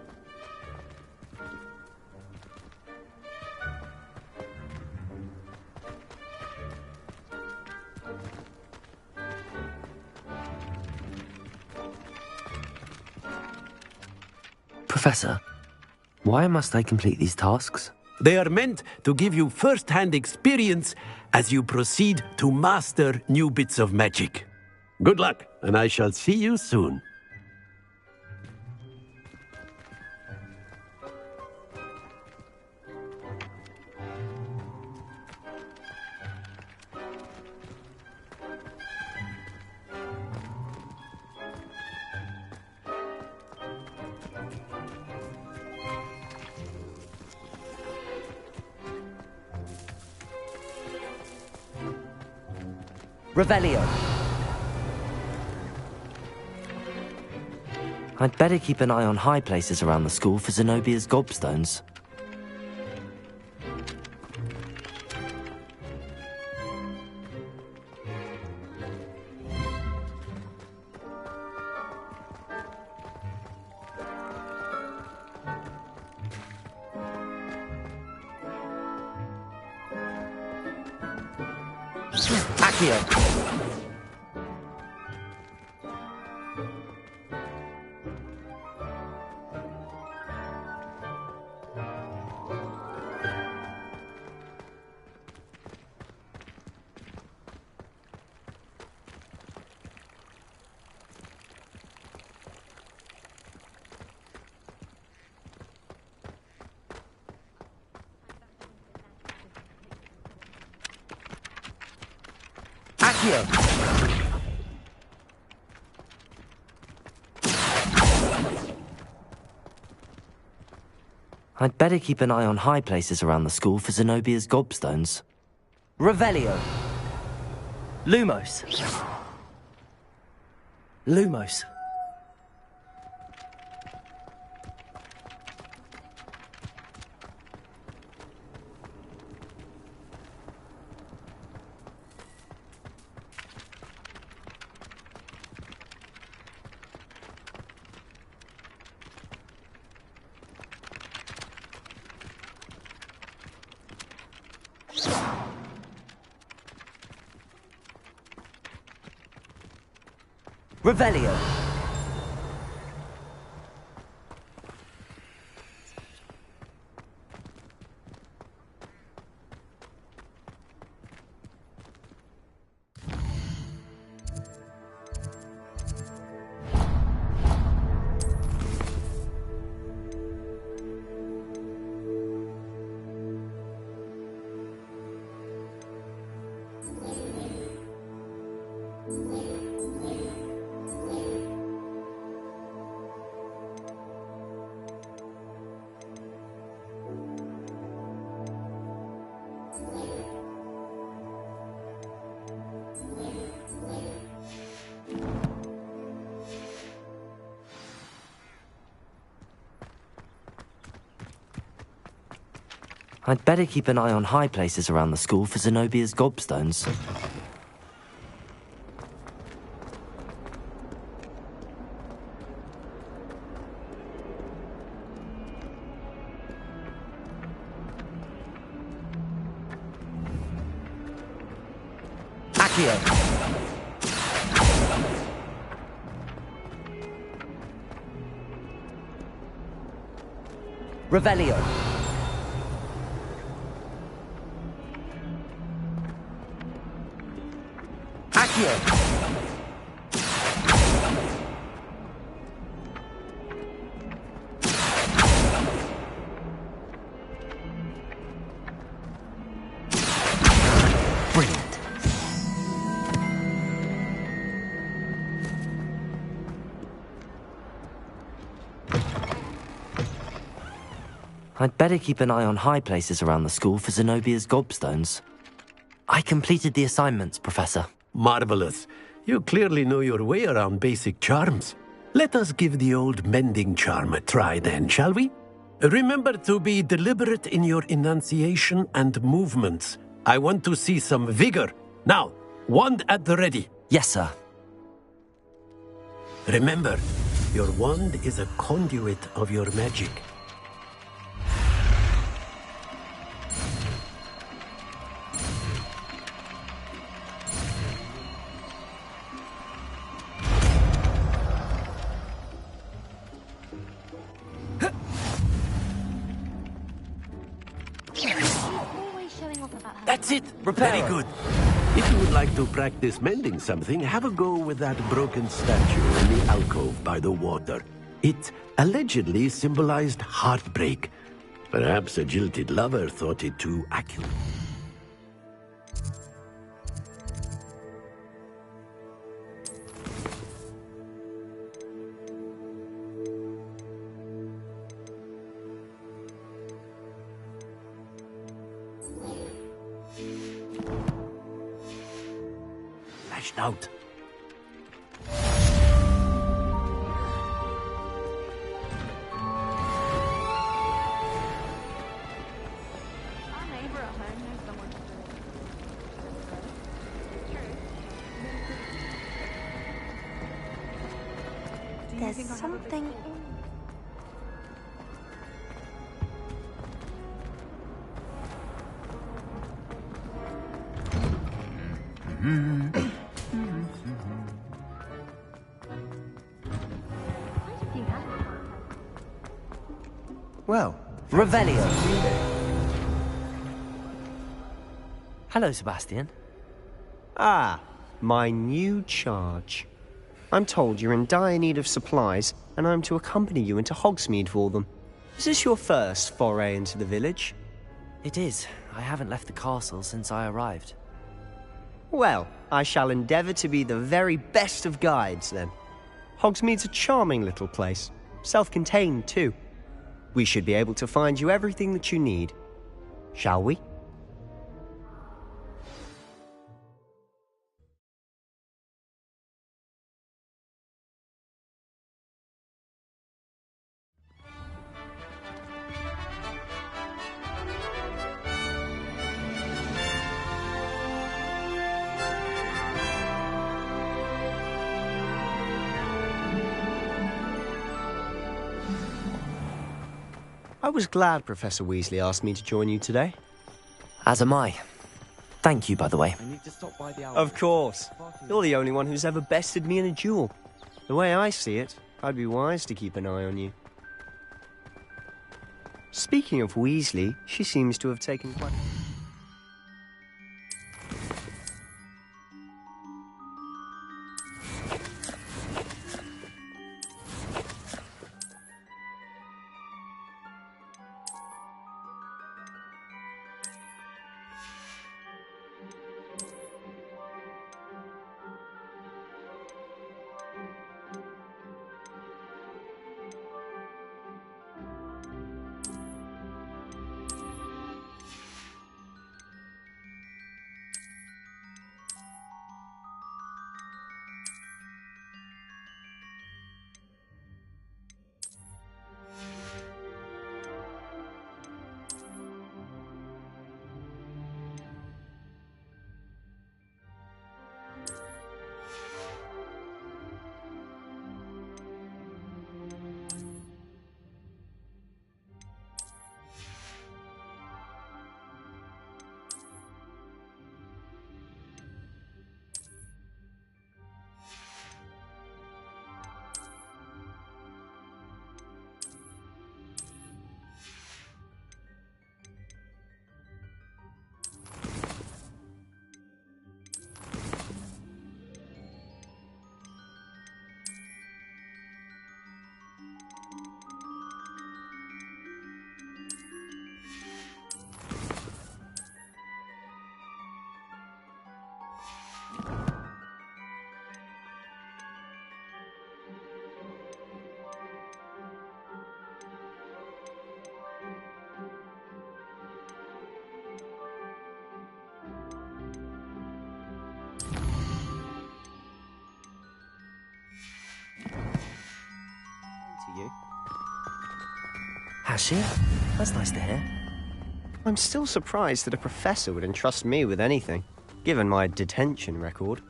Professor, why must I complete these tasks? They are meant to give you first-hand experience as you proceed to master new bits of magic. Good luck, and I shall see you soon. Revelio. I'd better keep an eye on high places around the school for Zenobia's gobstones. Accio. I'd better keep an eye on high places around the school for Zenobia's gobstones. Revelio. Lumos. Lumos. Revelio. I'd better keep an eye on high places around the school for Zenobia's gobstones. Accio! Revelio! Accio! Brilliant. I'd better keep an eye on high places around the school for Zenobia's gobstones. I completed the assignments, Professor. Marvelous. You clearly know your way around basic charms. Let us give the old mending charm a try then, shall we? Remember to be deliberate in your enunciation and movements. I want to see some vigor. Now, wand at the ready. Yes, sir. Remember, your wand is a conduit of your magic. That's it. Very good. If you would like to practice mending something, have a go with that broken statue in the alcove by the water. It allegedly symbolized heartbreak. Perhaps a jilted lover thought it too accurate. Lashed out. There's something... Well, Revelio. Hello, Sebastian. Ah, my new charge. I'm told you're in dire need of supplies, and I'm to accompany you into Hogsmeade for them. Is this your first foray into the village? It is. I haven't left the castle since I arrived. Well, I shall endeavour to be the very best of guides, then. Hogsmeade's a charming little place. Self-contained, too. We should be able to find you everything that you need. Shall we? I was glad Professor Weasley asked me to join you today. As am I. Thank you, by the way. Of course. You're the only one who's ever bested me in a duel. The way I see it, I'd be wise to keep an eye on you. Speaking of Weasley, she seems to have taken quite... Has she? That's nice to hear. I'm still surprised that a professor would entrust me with anything, given my detention record.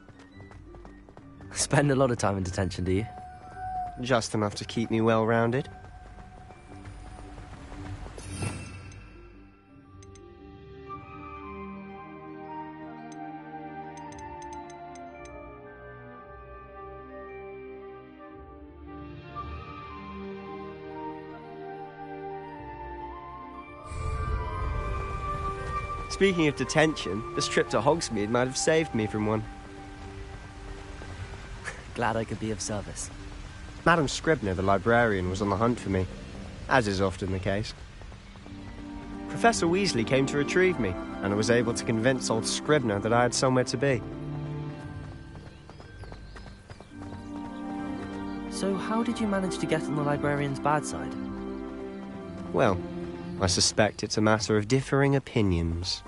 Spend a lot of time in detention, do you? Just enough to keep me well-rounded. Speaking of detention, this trip to Hogsmeade might have saved me from one. Glad I could be of service. Madam Scribner, the librarian, was on the hunt for me, as is often the case. Professor Weasley came to retrieve me, and I was able to convince old Scribner that I had somewhere to be. So how did you manage to get on the librarian's bad side? Well, I suspect it's a matter of differing opinions.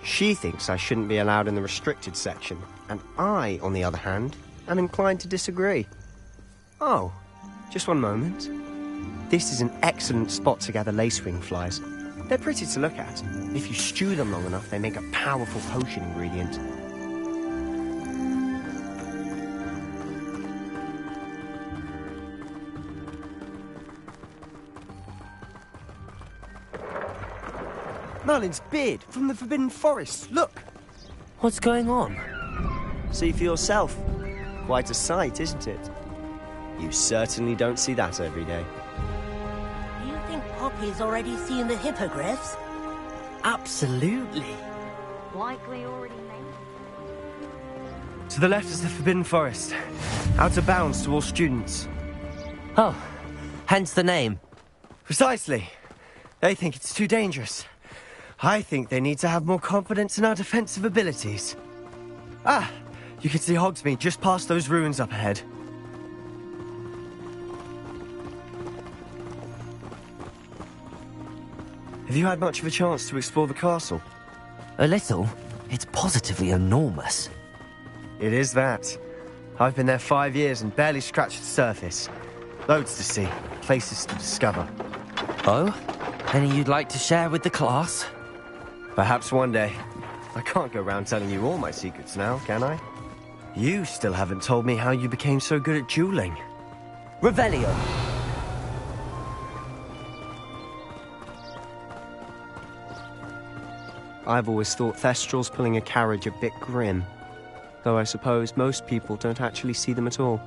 She thinks I shouldn't be allowed in the restricted section, and I, on the other hand, am inclined to disagree. Oh, just one moment. This is an excellent spot to gather lacewing flies. They're pretty to look at. If you stew them long enough, they make a powerful potion ingredient. Merlin's beard from the Forbidden Forest. Look! What's going on? See for yourself. Quite a sight, isn't it? You certainly don't see that every day. Do you think Poppy's already seen the hippogriffs? Absolutely. Likely already made. To the left is the Forbidden Forest. Out of bounds to all students. Oh, hence the name. Precisely. They think it's too dangerous. I think they need to have more confidence in our defensive abilities. Ah, you can see Hogsmeade just past those ruins up ahead. Have you had much of a chance to explore the castle? A little. It's positively enormous. It is that. I've been there 5 years and barely scratched the surface. Loads to see, places to discover. Oh? Any you'd like to share with the class? Perhaps one day. I can't go around telling you all my secrets now, can I? You still haven't told me how you became so good at dueling. Revelio. I've always thought Thestrals pulling a carriage a bit grim. Though I suppose most people don't actually see them at all.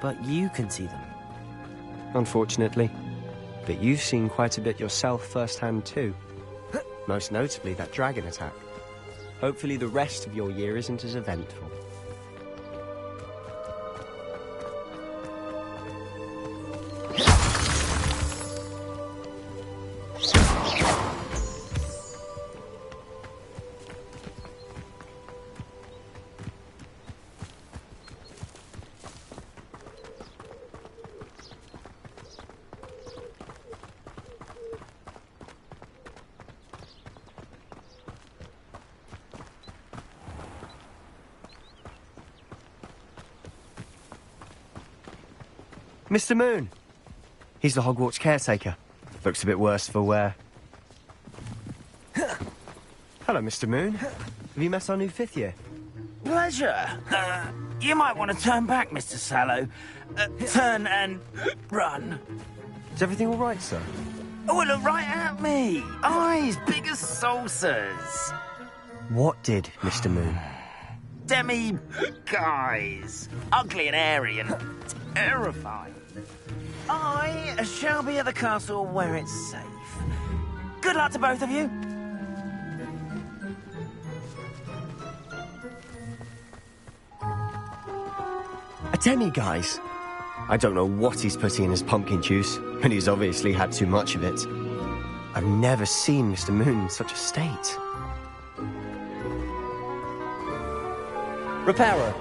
But you can see them. Unfortunately. But you've seen quite a bit yourself firsthand too. Most notably that dragon attack. Hopefully the rest of your year isn't as eventful. Mr. Moon. He's the Hogwarts caretaker. Looks a bit worse for wear. Hello, Mr. Moon. Have you met our new 5th year? Pleasure. You might want to turn back, Mr. Sallow. Turn and run. Is everything all right, sir? Oh, look right at me. Eyes big as saucers. What did, Mr. Moon? Demi-guys. Ugly and airy and terrifying. I shall be at the castle where it's safe. Good luck to both of you. A demi-guise? I don't know what he's putting in his pumpkin juice, but he's obviously had too much of it. I've never seen Mr. Moon in such a state. Reparo.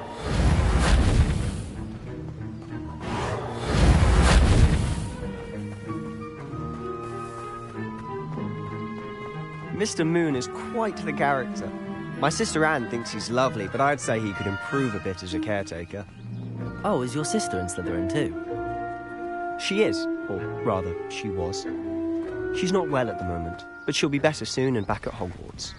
Mr. Moon is quite the character. My sister Anne thinks he's lovely, but I'd say he could improve a bit as a caretaker. Oh, is your sister in Slytherin too? She is, or rather, she was. She's not well at the moment, but she'll be better soon and back at Hogwarts.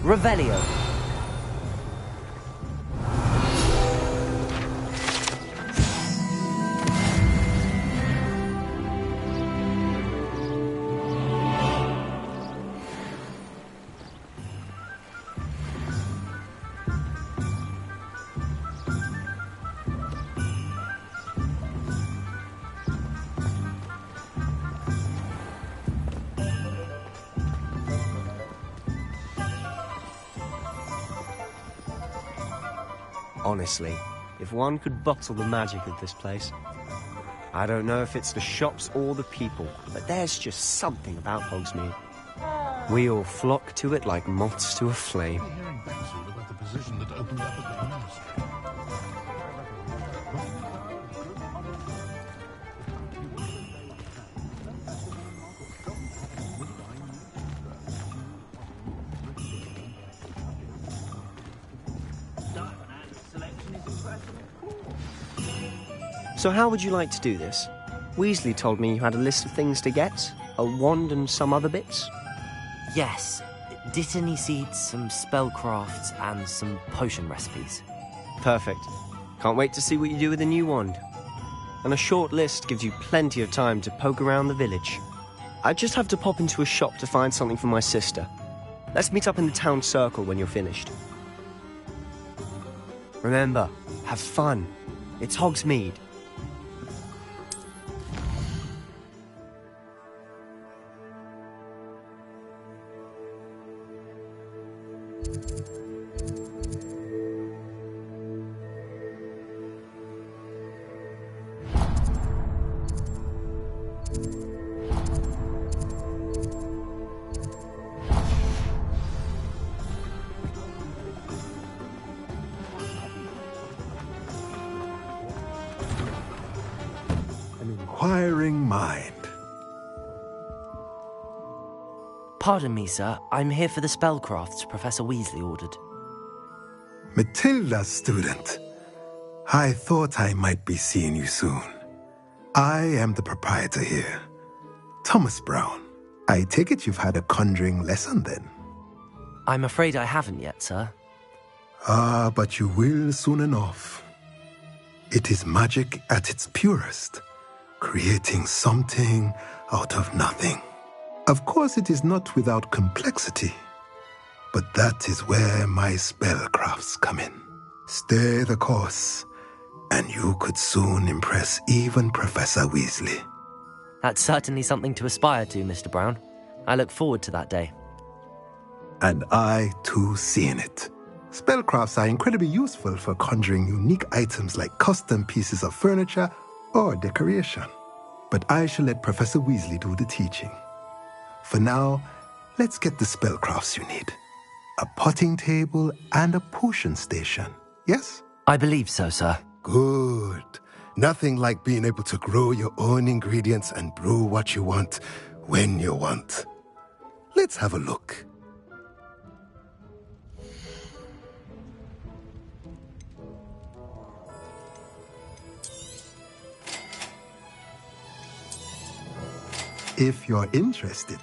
Revelio. Honestly, if one could bottle the magic of this place. I don't know if it's the shops or the people, but there's just something about Hogsmeade. We all flock to it like moths to a flame. Hearing Banksuit about the position that opened up at the ministry. So how would you like to do this? Weasley told me you had a list of things to get, a wand and some other bits. Yes. Dittany seeds, some spellcrafts, and some potion recipes. Perfect. Can't wait to see what you do with the new wand. And a short list gives you plenty of time to poke around the village. I just have to pop into a shop to find something for my sister. Let's meet up in the town circle when you're finished. Remember, have fun. It's Hogsmeade. Inquiring mind. Pardon me, sir. I'm here for the spellcrafts Professor Weasley ordered. Matilda, student. I thought I might be seeing you soon. I am the proprietor here, Thomas Brown. I take it you've had a conjuring lesson then? I'm afraid I haven't yet, sir. Ah, but you will soon enough. It is magic at its purest, creating something out of nothing. Of course, it is not without complexity, but that is where my spellcrafts come in. Stay the course, and you could soon impress even Professor Weasley. That's certainly something to aspire to, Mr. Brown. I look forward to that day. And I, too, seeing it. Spellcrafts are incredibly useful for conjuring unique items like custom pieces of furniture or decoration. But I shall let Professor Weasley do the teaching. For now, let's get the spellcrafts you need. A potting table and a potion station, yes? I believe so, sir. Good. Nothing like being able to grow your own ingredients and brew what you want when you want. Let's have a look. If you're interested,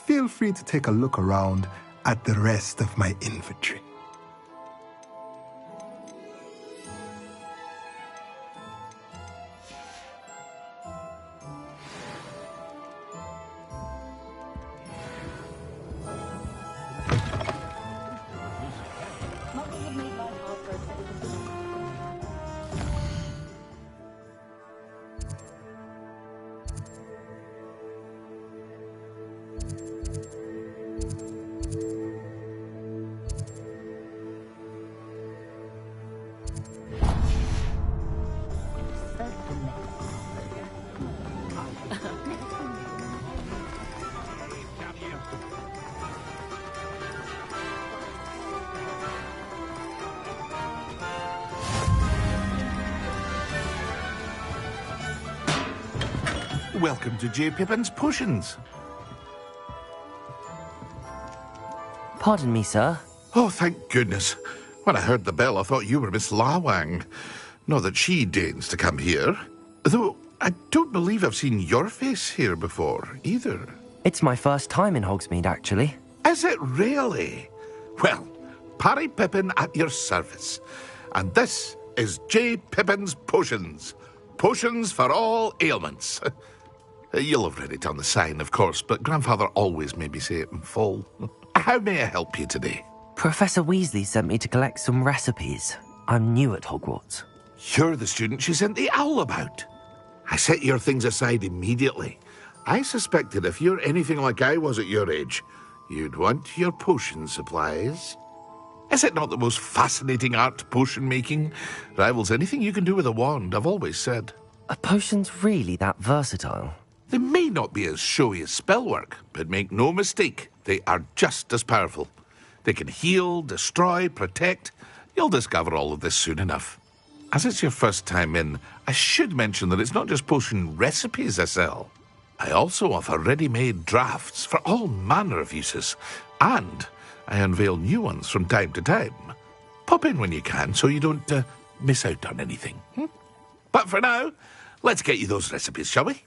feel free to take a look around at the rest of my inventory. Welcome to J. Pippin's Potions. Pardon me, sir. Oh, thank goodness. When I heard the bell, I thought you were Miss Lawang. Not that she deigns to come here. Though I don't believe I've seen your face here before, either. It's my first time in Hogsmeade, actually. Is it really? Well, Parry Pippin at your service. And this is J. Pippin's Potions. Potions for all ailments. You'll have read it on the sign, of course, but Grandfather always made me say it in full. How may I help you today? Professor Weasley sent me to collect some recipes. I'm new at Hogwarts. You're the student she sent the owl about. I set your things aside immediately. I suspected if you're anything like I was at your age, you'd want your potion supplies. Is it not the most fascinating art, potion making? Rivals anything you can do with a wand, I've always said. Are potions really that versatile? They may not be as showy as spellwork, but make no mistake, they are just as powerful. They can heal, destroy, protect. You'll discover all of this soon enough. As it's your first time in, I should mention that it's not just potion recipes I sell. I also offer ready-made drafts for all manner of uses, and I unveil new ones from time to time. Pop in when you can so you don't miss out on anything. But for now, let's get you those recipes, shall we?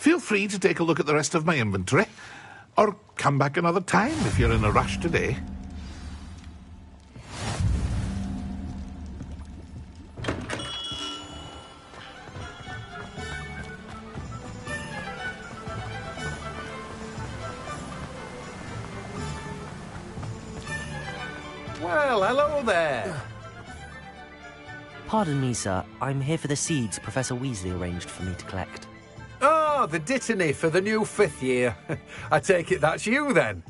Feel free to take a look at the rest of my inventory, or come back another time if you're in a rush today. Well, hello there. Pardon me, sir. I'm here for the seeds Professor Weasley arranged for me to collect. Oh, the dittany for the new 5th year. I take it that's you, then.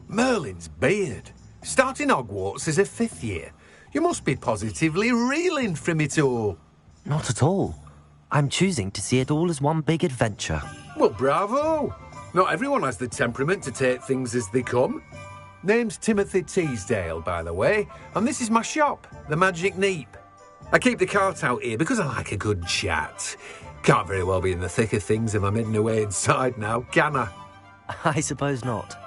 Merlin's beard. Starting Hogwarts as a 5th year. You must be positively reeling from it all. Not at all. I'm choosing to see it all as one big adventure. Well, bravo. Not everyone has the temperament to take things as they come. Name's Timothy Teasdale, by the way, and this is my shop, the Magic Neep. I keep the cart out here because I like a good chat. Can't very well be in the thick of things if I'm hidden away inside now, can I? I suppose not.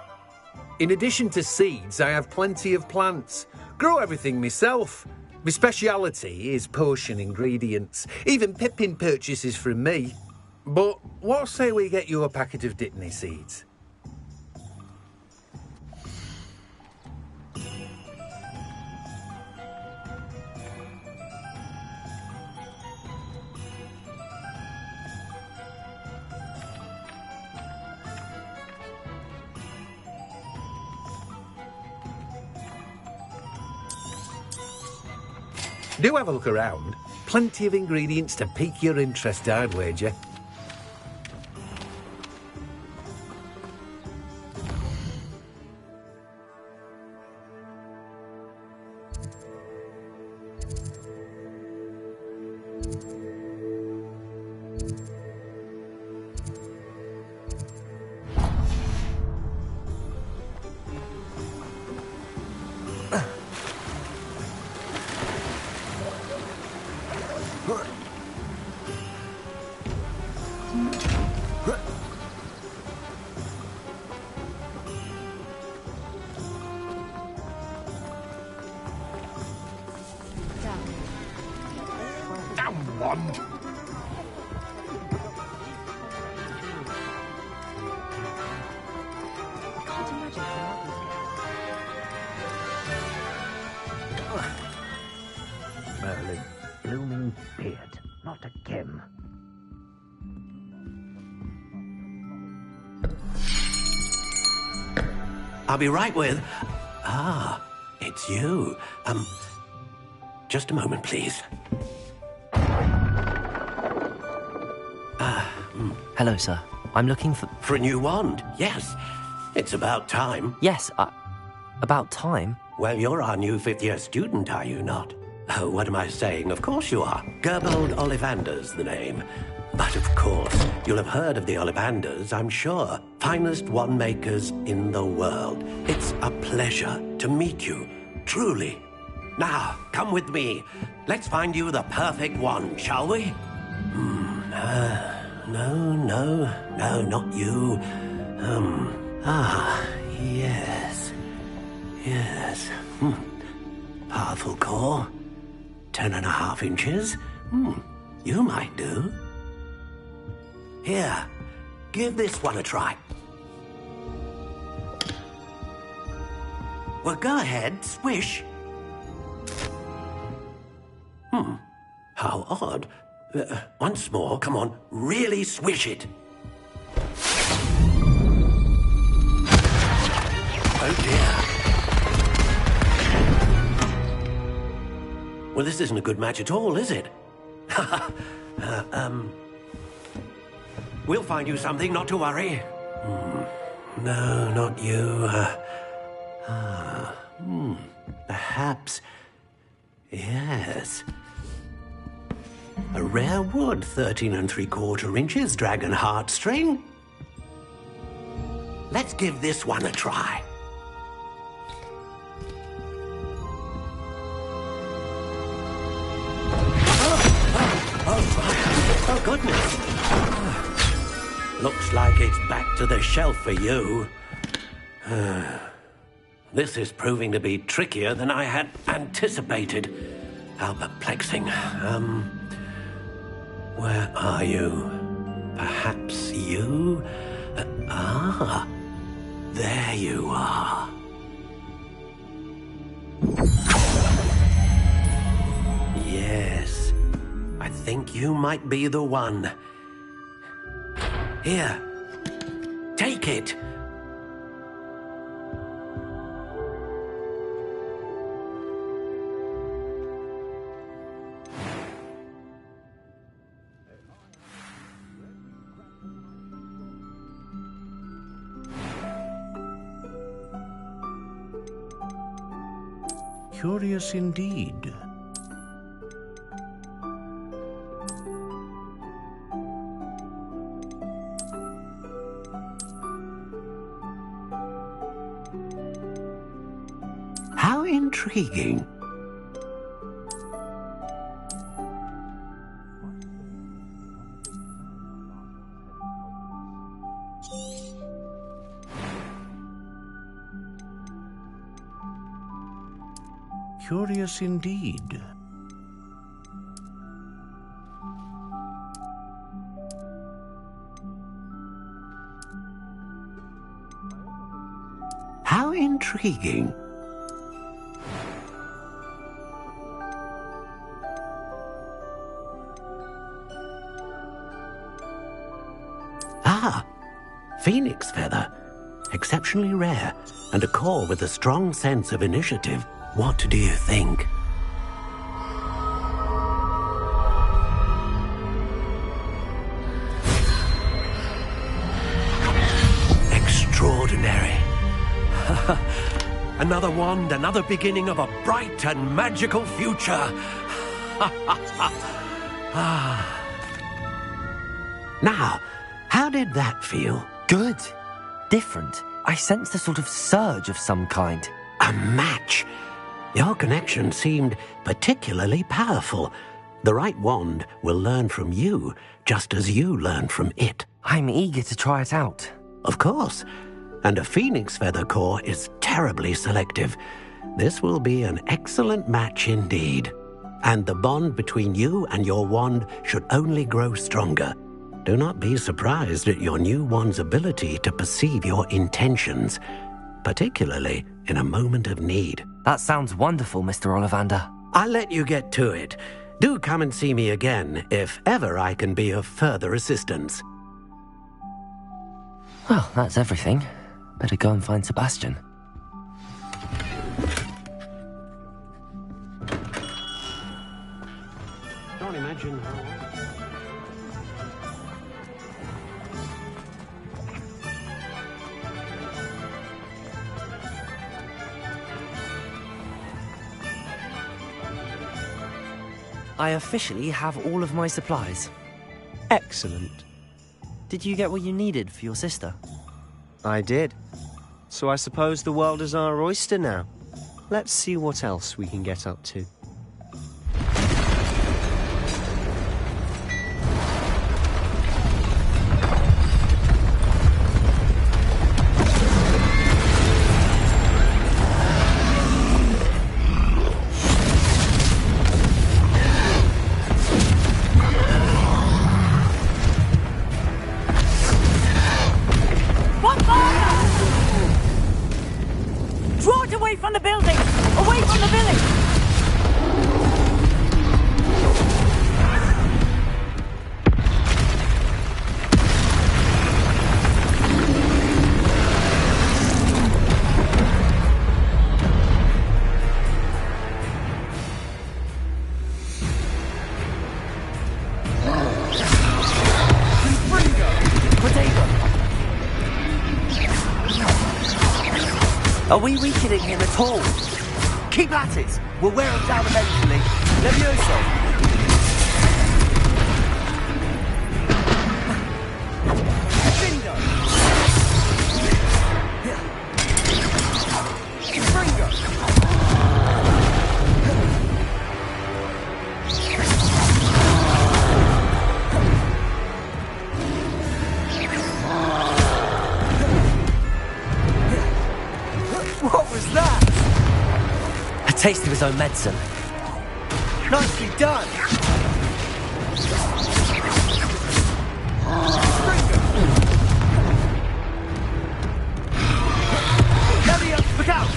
In addition to seeds, I have plenty of plants. Grow everything myself. My speciality is potion ingredients. Even Pippin purchases from me. But what say we get you a packet of Dittany seeds? Do have a look around. Plenty of ingredients to pique your interest, I'd wager. Merlin, blooming beard, not again. I'll be right with... Ah, it's you. Just a moment, please. Hello, sir. I'm looking for... For a new wand, yes. It's about time. Yes, about time? Well, you're our new fifth-year student, are you not? Oh, what am I saying? Of course you are. Gerbold Ollivander's the name. But of course, you'll have heard of the Ollivanders, I'm sure. Finest wand makers in the world. It's a pleasure to meet you, truly. Now, come with me. Let's find you the perfect wand, shall we? No, not you. Yes. Powerful core. 10.5 inches. You might do. Here, give this one a try. Well, go ahead, swish. How odd. Once more, come on, really swish it. Oh dear. Well, this isn't a good match at all, is it? We'll find you something, not to worry. No, not you. Perhaps... Yes. A rare wood, 13 3/4 inches, dragon heartstring. Let's give this one a try. Oh, goodness. Looks like it's back to the shelf for you. This is proving to be trickier than I had anticipated. How perplexing. Where are you? Perhaps you? There you are. Yes, I think you might be the one. Here, take it. Curious indeed. How intriguing. Curious indeed. How intriguing. Ah, phoenix feather. Exceptionally rare, and a core with a strong sense of initiative. What do you think? Extraordinary. Another wand, another beginning of a bright and magical future. Now, how did that feel? Good. Different. I sensed a sort of surge of some kind. A match. Your connection seemed particularly powerful. The right wand will learn from you, just as you learn from it. I'm eager to try it out. Of course. And a phoenix feather core is terribly selective. This will be an excellent match indeed. And the bond between you and your wand should only grow stronger. Do not be surprised at your new wand's ability to perceive your intentions, particularly in a moment of need. That sounds wonderful, Mr. Ollivander. I'll let you get to it. Do come and see me again if ever I can be of further assistance. Well, that's everything. Better go and find Sebastian. Can't imagine how... I officially have all of my supplies. Excellent. Did you get what you needed for your sister? I did. So I suppose the world is our oyster now. Let's see what else we can get up to. Are we weakening him at all? Keep at it! We'll wear him down eventually. Levioso! Taste of his own medicine. Nicely done! Hurry up, look out!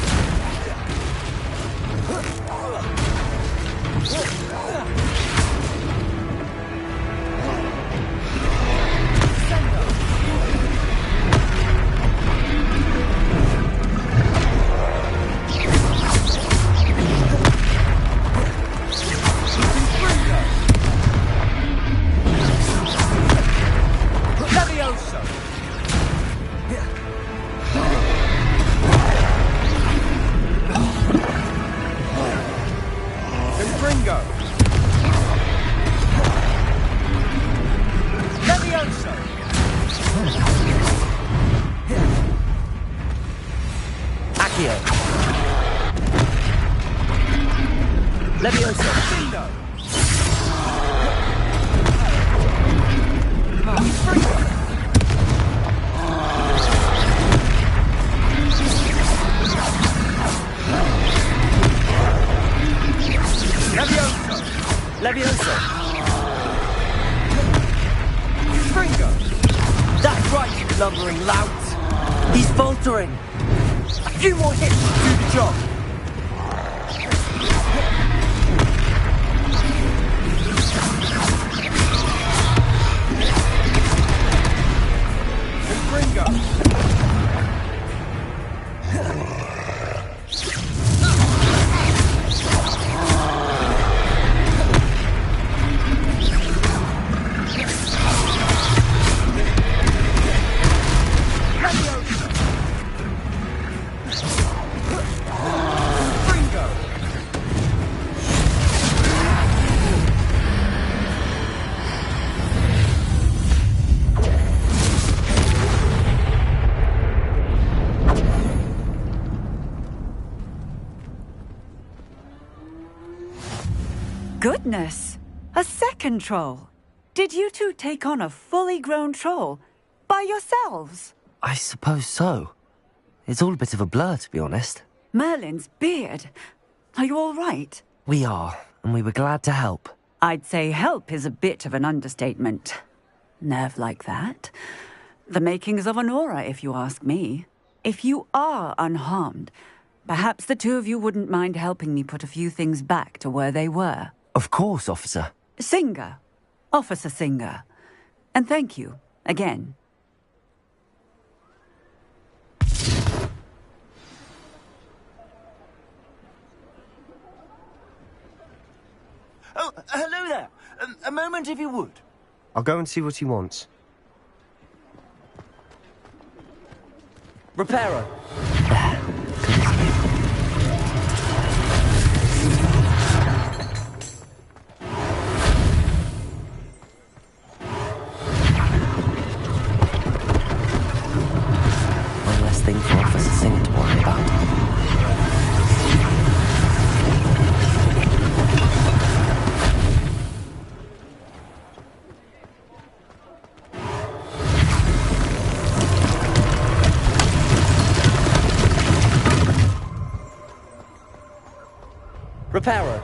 Accio. Levioso. Bingo. Levioso. Levioso. Springo. That's right, you lumbering lout. He's faltering. A few more hits to do the job. Springo. Goodness! A second troll! Did you two take on a fully grown troll? By yourselves? I suppose so. It's all a bit of a blur, to be honest. Merlin's beard. Are you all right? We are, and we were glad to help. I'd say help is a bit of an understatement. Nerve like that. The makings of an aura, if you ask me. If you are unharmed, perhaps the two of you wouldn't mind helping me put a few things back to where they were. Of course, officer. Singer. Officer Singer. And thank you, again. Oh, hello there. A moment, if you would. I'll go and see what he wants. Reparo. One less thing for Officer Singer to worry about. Reparo.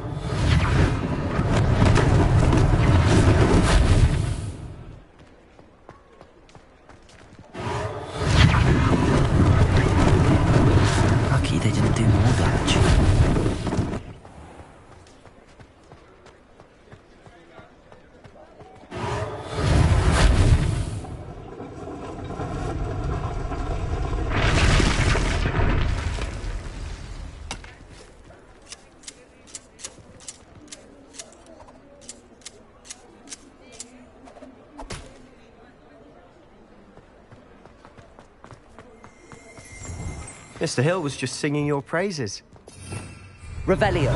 Lucky they didn't do more damage. Mr. Hill was just singing your praises. Revelio.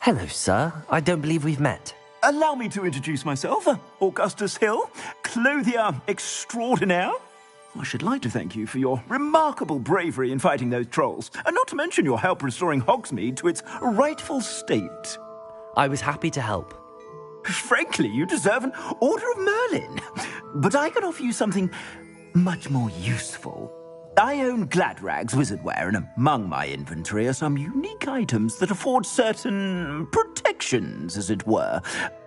Hello, sir. I don't believe we've met. Allow me to introduce myself. Augustus Hill, clothier extraordinaire. I should like to thank you for your remarkable bravery in fighting those trolls, and not to mention your help restoring Hogsmeade to its rightful state. I was happy to help. Frankly, you deserve an Order of Merlin. But I can offer you something much more useful. I own Gladrag's wizardware, and among my inventory are some unique items that afford certain protections, as it were.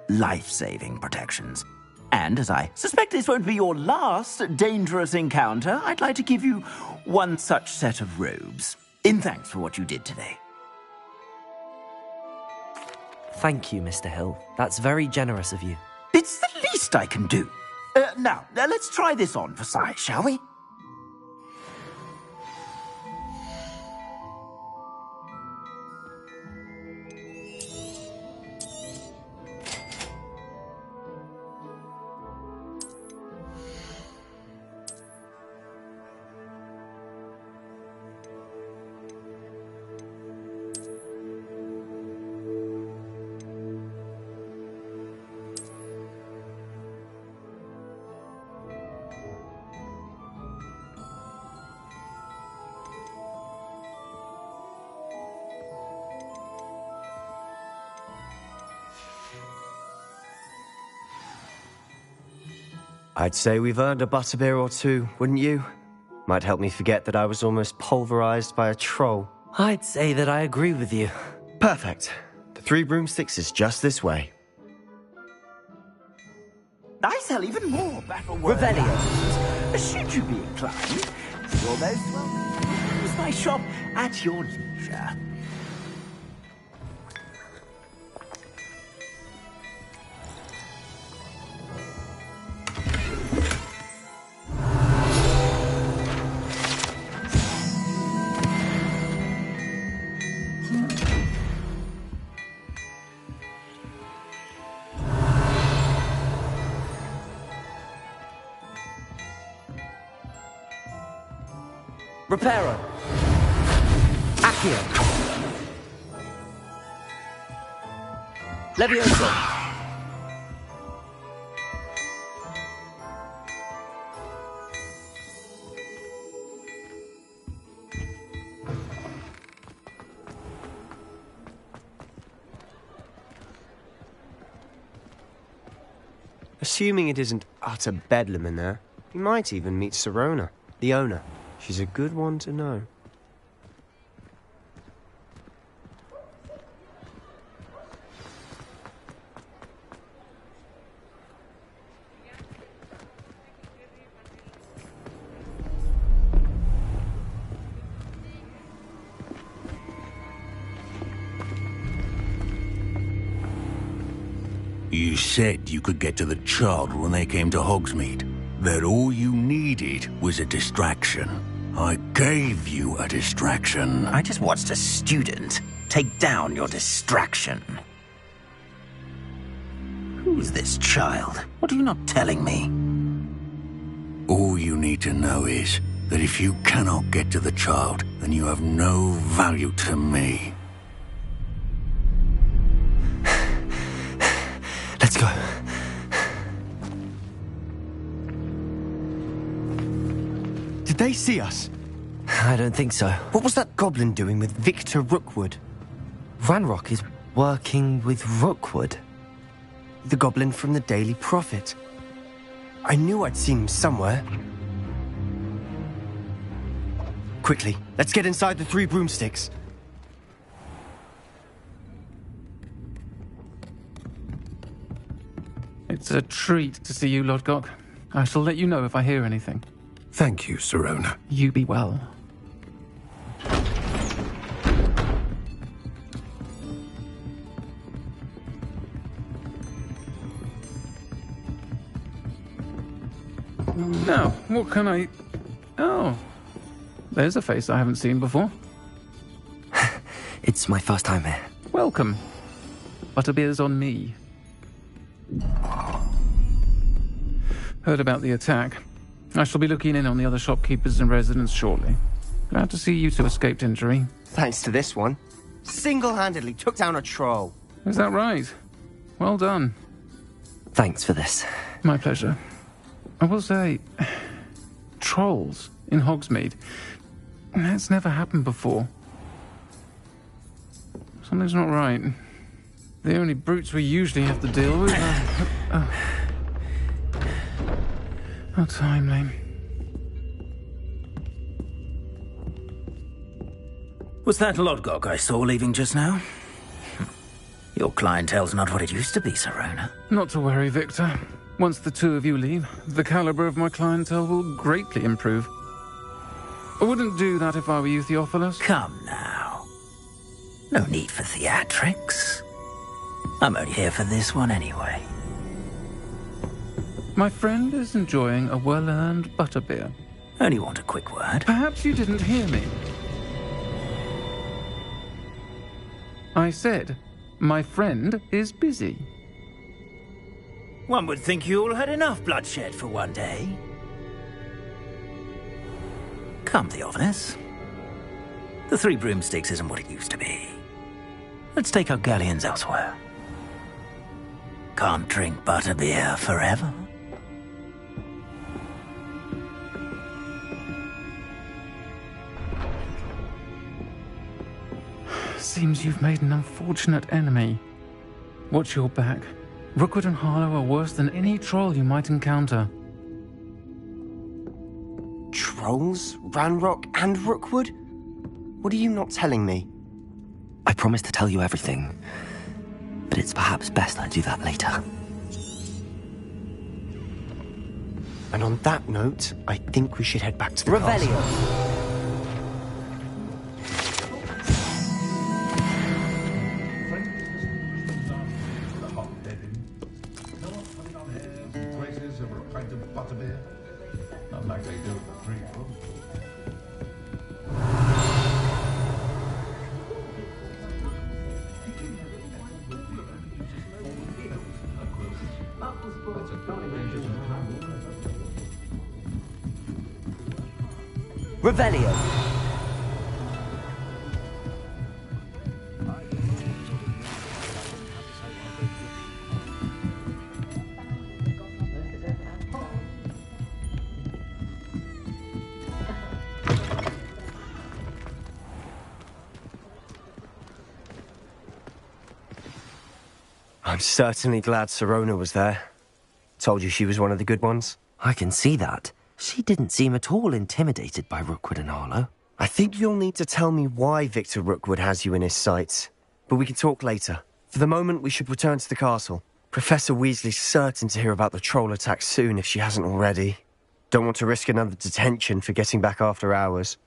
Life-saving protections. And as I suspect this won't be your last dangerous encounter, I'd like to give you one such set of robes, in thanks for what you did today. Thank you, Mr. Hill. That's very generous of you. It's the least I can do. Now, let's try this on for size, shall we? I'd say we've earned a butterbeer or two, wouldn't you? Might help me forget that I was almost pulverized by a troll. I'd say that I agree with you. Perfect. The Three Broomsticks is just this way. I sell even more battle Revelios. Should you be inclined, you're most welcome to use my shop at your leisure. Reparo. Accio. Levioso. Assuming it isn't utter bedlam in there, you might even meet Sirona, the owner. She's a good one to know. You said you could get to the child when they came to Hogsmeade. That all you needed was a distraction. I gave you a distraction. I just watched a student take down your distraction. Who's this child? What are you not telling me? All you need to know is that if you cannot get to the child, then you have no value to me. Let's go. Did they see us? I don't think so. What was that goblin doing with Victor Rookwood? Ranrock is working with Rookwood. The goblin from the Daily Prophet. I knew I'd seen him somewhere. Quickly, let's get inside the Three Broomsticks. It's a treat to see you, Lodgok. I shall let you know if I hear anything. Thank you, Sirona. You be well. Now, what can I... Oh, there's a face I haven't seen before. It's my first time here. Welcome. Butterbeer's on me. Heard about the attack. I shall be looking in on the other shopkeepers and residents shortly. Glad to see you two escaped injury. Thanks to this one. Single-handedly took down a troll. Is that right? Well done. Thanks for this. My pleasure. I will say, trolls in Hogsmeade. That's never happened before. Something's not right. The only brutes we usually have to deal with are... How timely. Was that Lodgok I saw leaving just now? Your clientele's not what it used to be, Sirona. Not to worry, Victor. Once the two of you leave, the caliber of my clientele will greatly improve. I wouldn't do that if I were you, Theophilus. Come now. No need for theatrics. I'm only here for this one anyway. My friend is enjoying a well-earned butterbeer. Only want a quick word. Perhaps you didn't hear me. I said, my friend is busy. One would think you all had enough bloodshed for one day. Come, Theophilus. The Three Broomsticks isn't what it used to be. Let's take our galleons elsewhere. Can't drink butterbeer forever. Seems you've made an unfortunate enemy. Watch your back. Rookwood and Harlow are worse than any troll you might encounter. Scrolls, Ranrock, and Rookwood? What are you not telling me? I promised to tell you everything, but it's perhaps best I do that later. And on that note, I think we should head back to the Revelio. castle. Revelio. I'm certainly glad Sirona was there. Told you she was one of the good ones. I can see that. She didn't seem at all intimidated by Rookwood and Arlo. I think you'll need to tell me why Victor Rookwood has you in his sights. But we can talk later. For the moment, we should return to the castle. Professor Weasley's certain to hear about the troll attack soon if she hasn't already. Don't want to risk another detention for getting back after hours.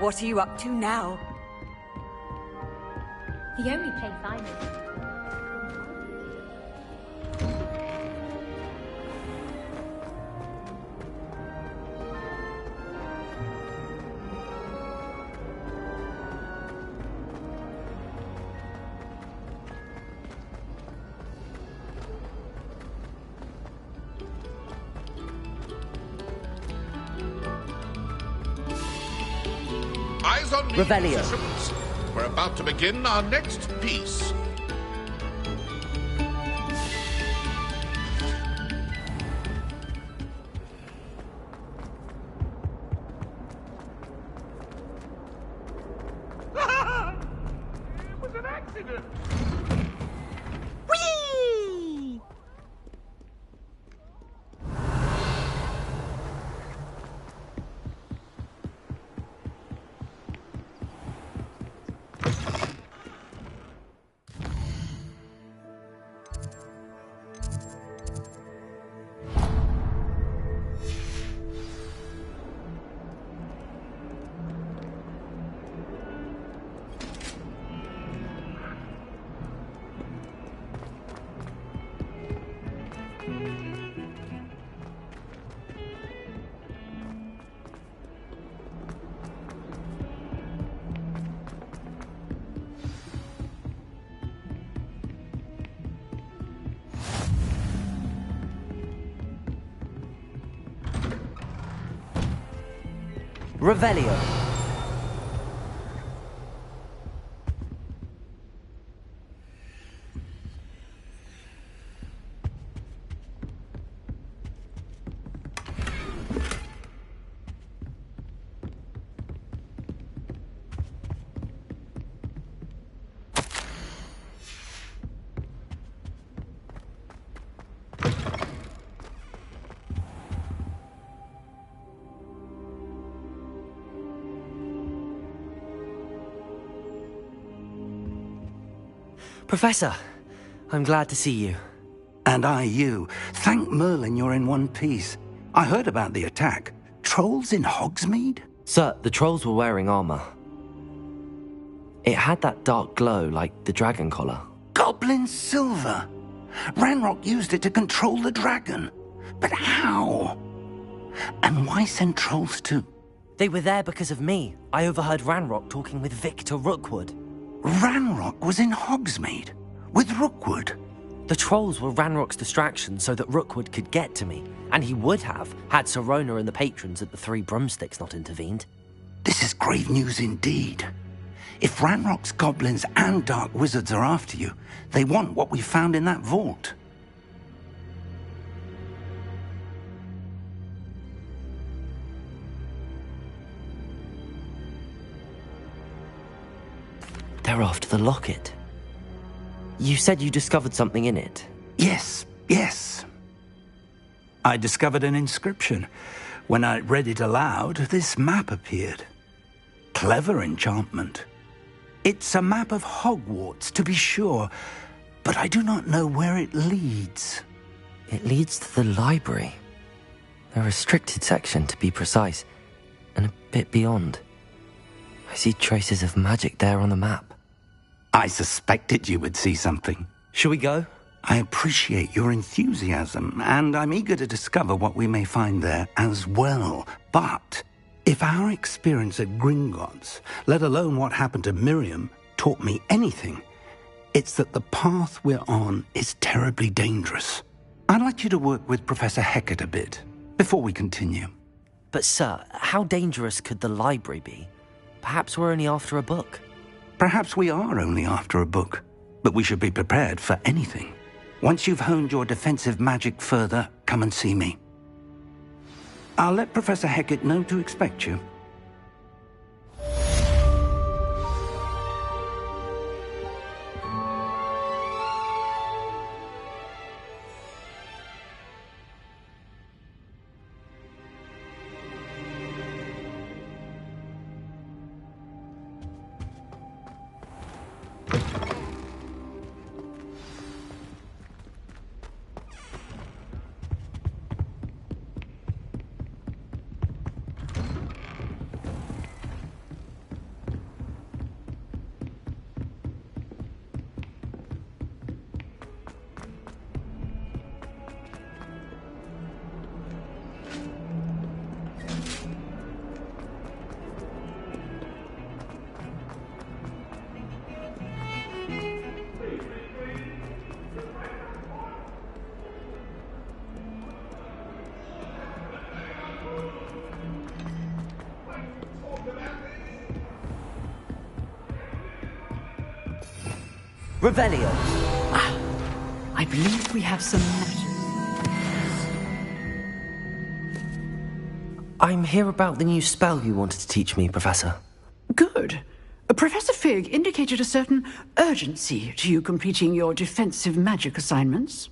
What are you up to now? He only played 5 minutes. Eyes on me, Revelio. musicians. We're about to begin our next piece. It was an accident. Whee! Revelio. Professor, I'm glad to see you. And I you. Thank Merlin you're in one piece. I heard about the attack. Trolls in Hogsmeade? Sir, the trolls were wearing armor. It had that dark glow like the dragon collar. Goblin silver. Ranrock used it to control the dragon. But how? And why send trolls too? They were there because of me. I overheard Ranrock talking with Victor Rookwood. Ranrock was in Hogsmeade? With Rookwood? The trolls were Ranrock's distraction so that Rookwood could get to me. And he would have, had Sirona and the patrons at the Three Broomsticks not intervened. This is grave news indeed. If Ranrock's goblins and dark wizards are after you, they want what we found in that vault. They're after the locket. You said you discovered something in it. Yes. I discovered an inscription. When I read it aloud, this map appeared. Clever enchantment. It's a map of Hogwarts, to be sure, but I do not know where it leads. It leads to the library. A restricted section, to be precise, and a bit beyond. I see traces of magic there on the map. I suspected you would see something. Shall we go? I appreciate your enthusiasm, and I'm eager to discover what we may find there as well. But if our experience at Gringotts, let alone what happened to Miriam, taught me anything, it's that the path we're on is terribly dangerous. I'd like you to work with Professor Hecat a bit before we continue. But sir, how dangerous could the library be? Perhaps we're only after a book. Perhaps we are only after a book, but we should be prepared for anything. Once you've honed your defensive magic further, come and see me. I'll let Professor Hecat know to expect you. Revelio. I believe we have some matters. I'm here about the new spell you wanted to teach me, Professor. Good. Professor Fig indicated a certain urgency to you completing your defensive magic assignments.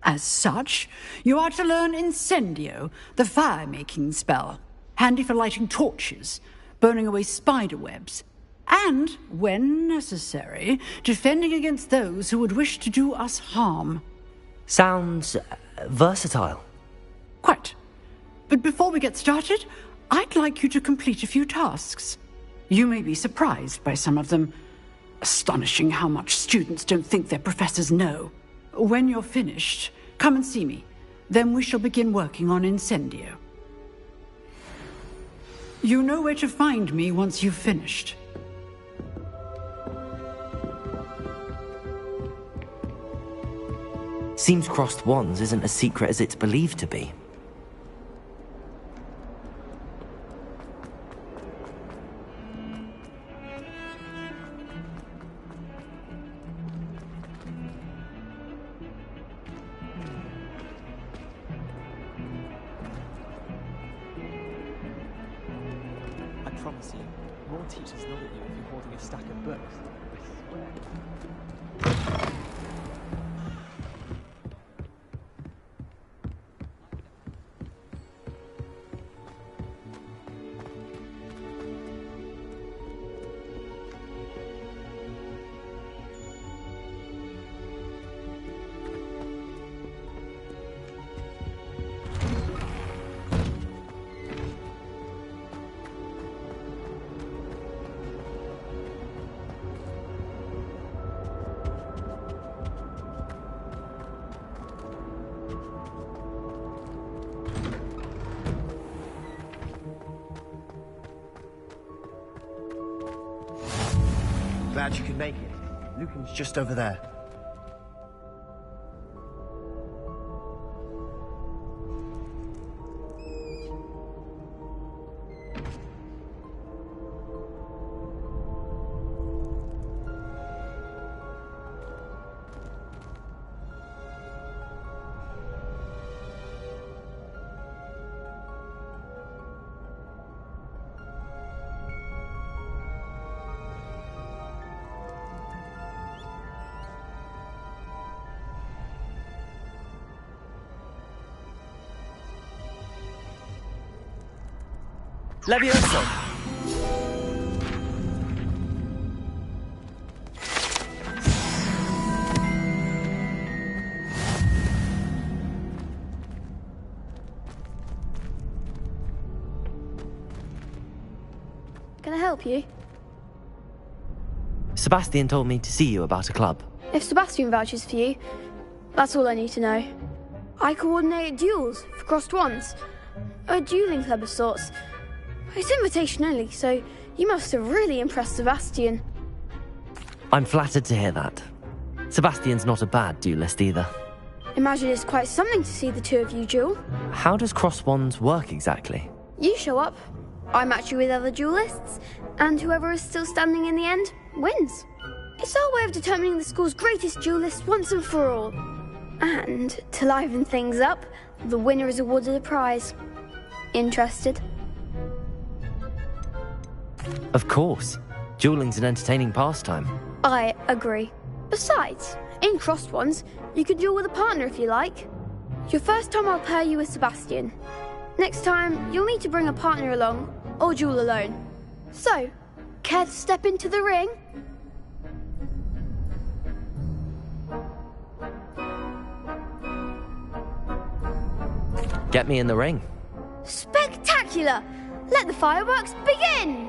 As such, you are to learn Incendio, the fire-making spell, handy for lighting torches, burning away spider webs, and, when necessary, defending against those who would wish to do us harm. Sounds versatile. Quite. But before we get started, I'd like you to complete a few tasks. You may be surprised by some of them. Astonishing how much students don't think their professors know. When you're finished, come and see me. Then we shall begin working on Incendio. You know where to find me once you've finished. Seems crossed wands isn't as secret as it's believed to be. I promise you, more teachers nod at you if you're holding a stack of books. I swear. Glad you could make it. Lucan's just over there. Levioso! Can I help you? Sebastian told me to see you about a club. If Sebastian vouches for you, that's all I need to know. I coordinate duels for crossed wands. A dueling club of sorts. It's invitation only, so you must have really impressed Sebastian. I'm flattered to hear that. Sebastian's not a bad duelist either. Imagine it's quite something to see the two of you duel. How does cross wands work exactly? You show up, I match you with other duelists, and whoever is still standing in the end wins. It's our way of determining the school's greatest duelist once and for all. And, to liven things up, the winner is awarded a prize. Interested? Of course. Dueling's an entertaining pastime. I agree. Besides, in crossed ones, you can duel with a partner if you like. Your first time I'll pair you with Sebastian. Next time, you'll need to bring a partner along, or duel alone. So, care to step into the ring? Get me in the ring. Spectacular! Let the fireworks begin!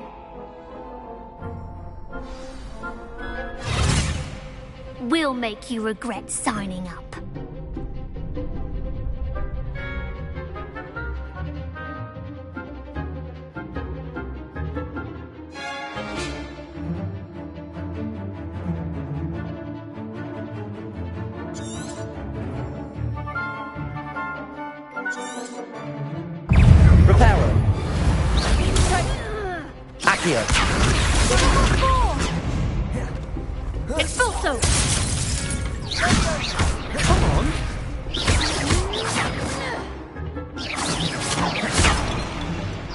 We'll make you regret signing up. Reparo. Accio. Expulso!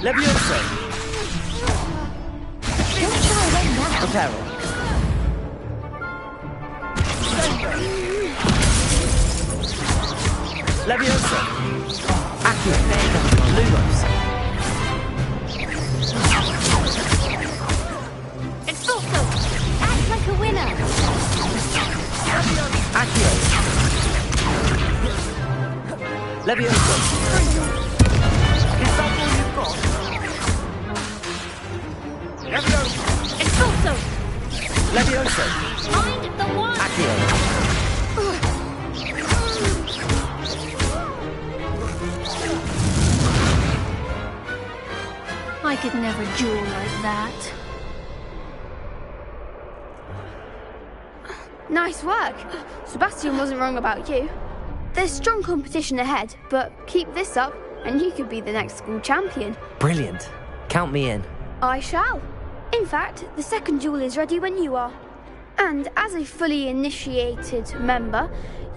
Levioso! Reparo! Levioso! Accio! Lumos! Expulso! Act like a winner! Accio! Levioso! Is that all you've got? Levioso! Expulso! Levioso! Find the one! Accio! I could never duel like that. Nice work. Sebastian wasn't wrong about you. There's strong competition ahead, but keep this up and you could be the next school champion. Brilliant. Count me in. I shall. In fact, the second duel is ready when you are. And as a fully initiated member,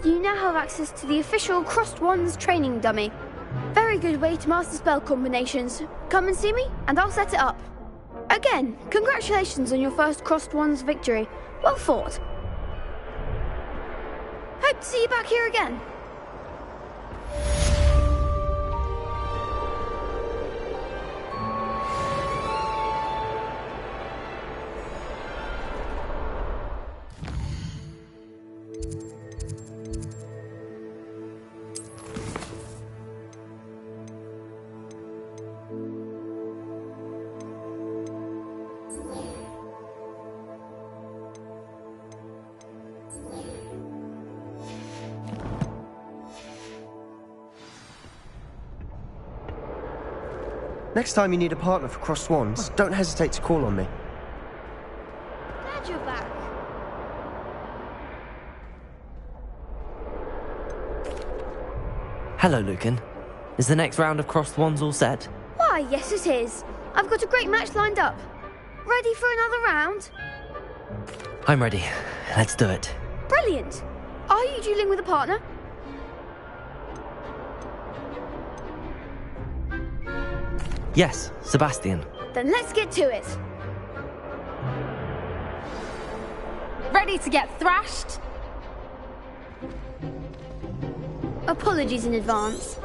you now have access to the official Crossed Wands training dummy. Very good way to master spell combinations. Come and see me, and I'll set it up. Again, congratulations on your first Crossed Wands victory. Well fought. Hope to see you back here again. Next time you need a partner for Crossed Wands, don't hesitate to call on me. Glad you're back. Hello, Lucan. Is the next round of Crossed Wands all set? Why, yes it is. I've got a great match lined up. Ready for another round? I'm ready. Let's do it. Brilliant. Are you dueling with a partner? Yes, Sebastian. Then let's get to it. Ready to get thrashed? Apologies in advance.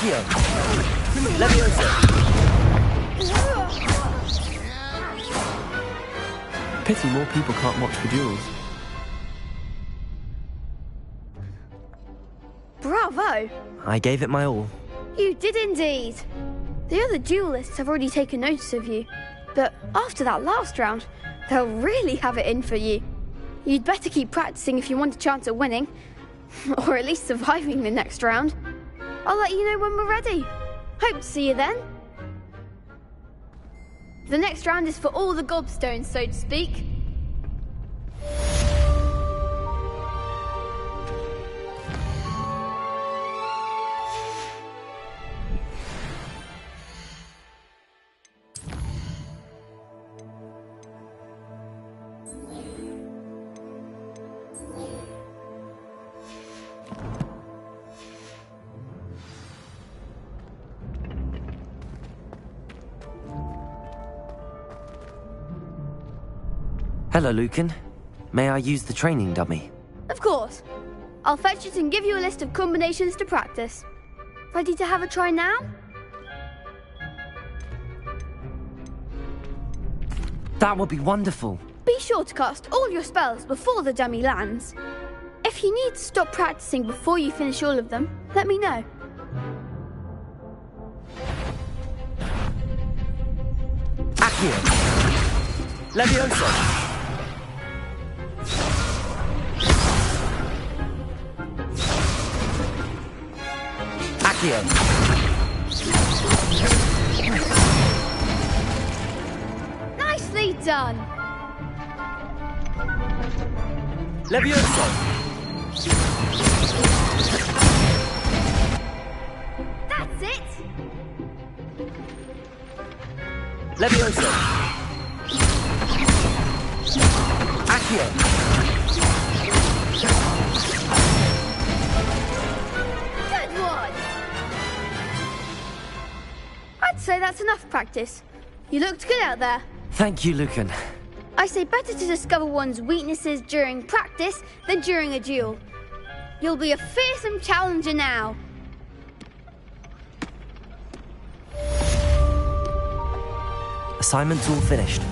Accio! Leviosa! Pity more people can't watch the duels. Bravo! I gave it my all. You did indeed. The other duelists have already taken notice of you, but after that last round, they'll really have it in for you. You'd better keep practicing if you want a chance at winning, or at least surviving the next round. I'll let you know when we're ready. Hope to see you then. The next round is for all the gobstones, so to speak. Hello, Lucan. May I use the training dummy? Of course. I'll fetch it and give you a list of combinations to practice. Ready to have a try now? That would be wonderful. Be sure to cast all your spells before the dummy lands. If you need to stop practicing before you finish all of them, let me know. Accio! Leviosa! Accio! Nicely done! Leviosa! That's it! Leviosa! Accio! Good one! I'd say that's enough practice. You looked good out there. Thank you, Lucan. I say better to discover one's weaknesses during practice than during a duel. You'll be a fearsome challenger now. Assignment's all finished.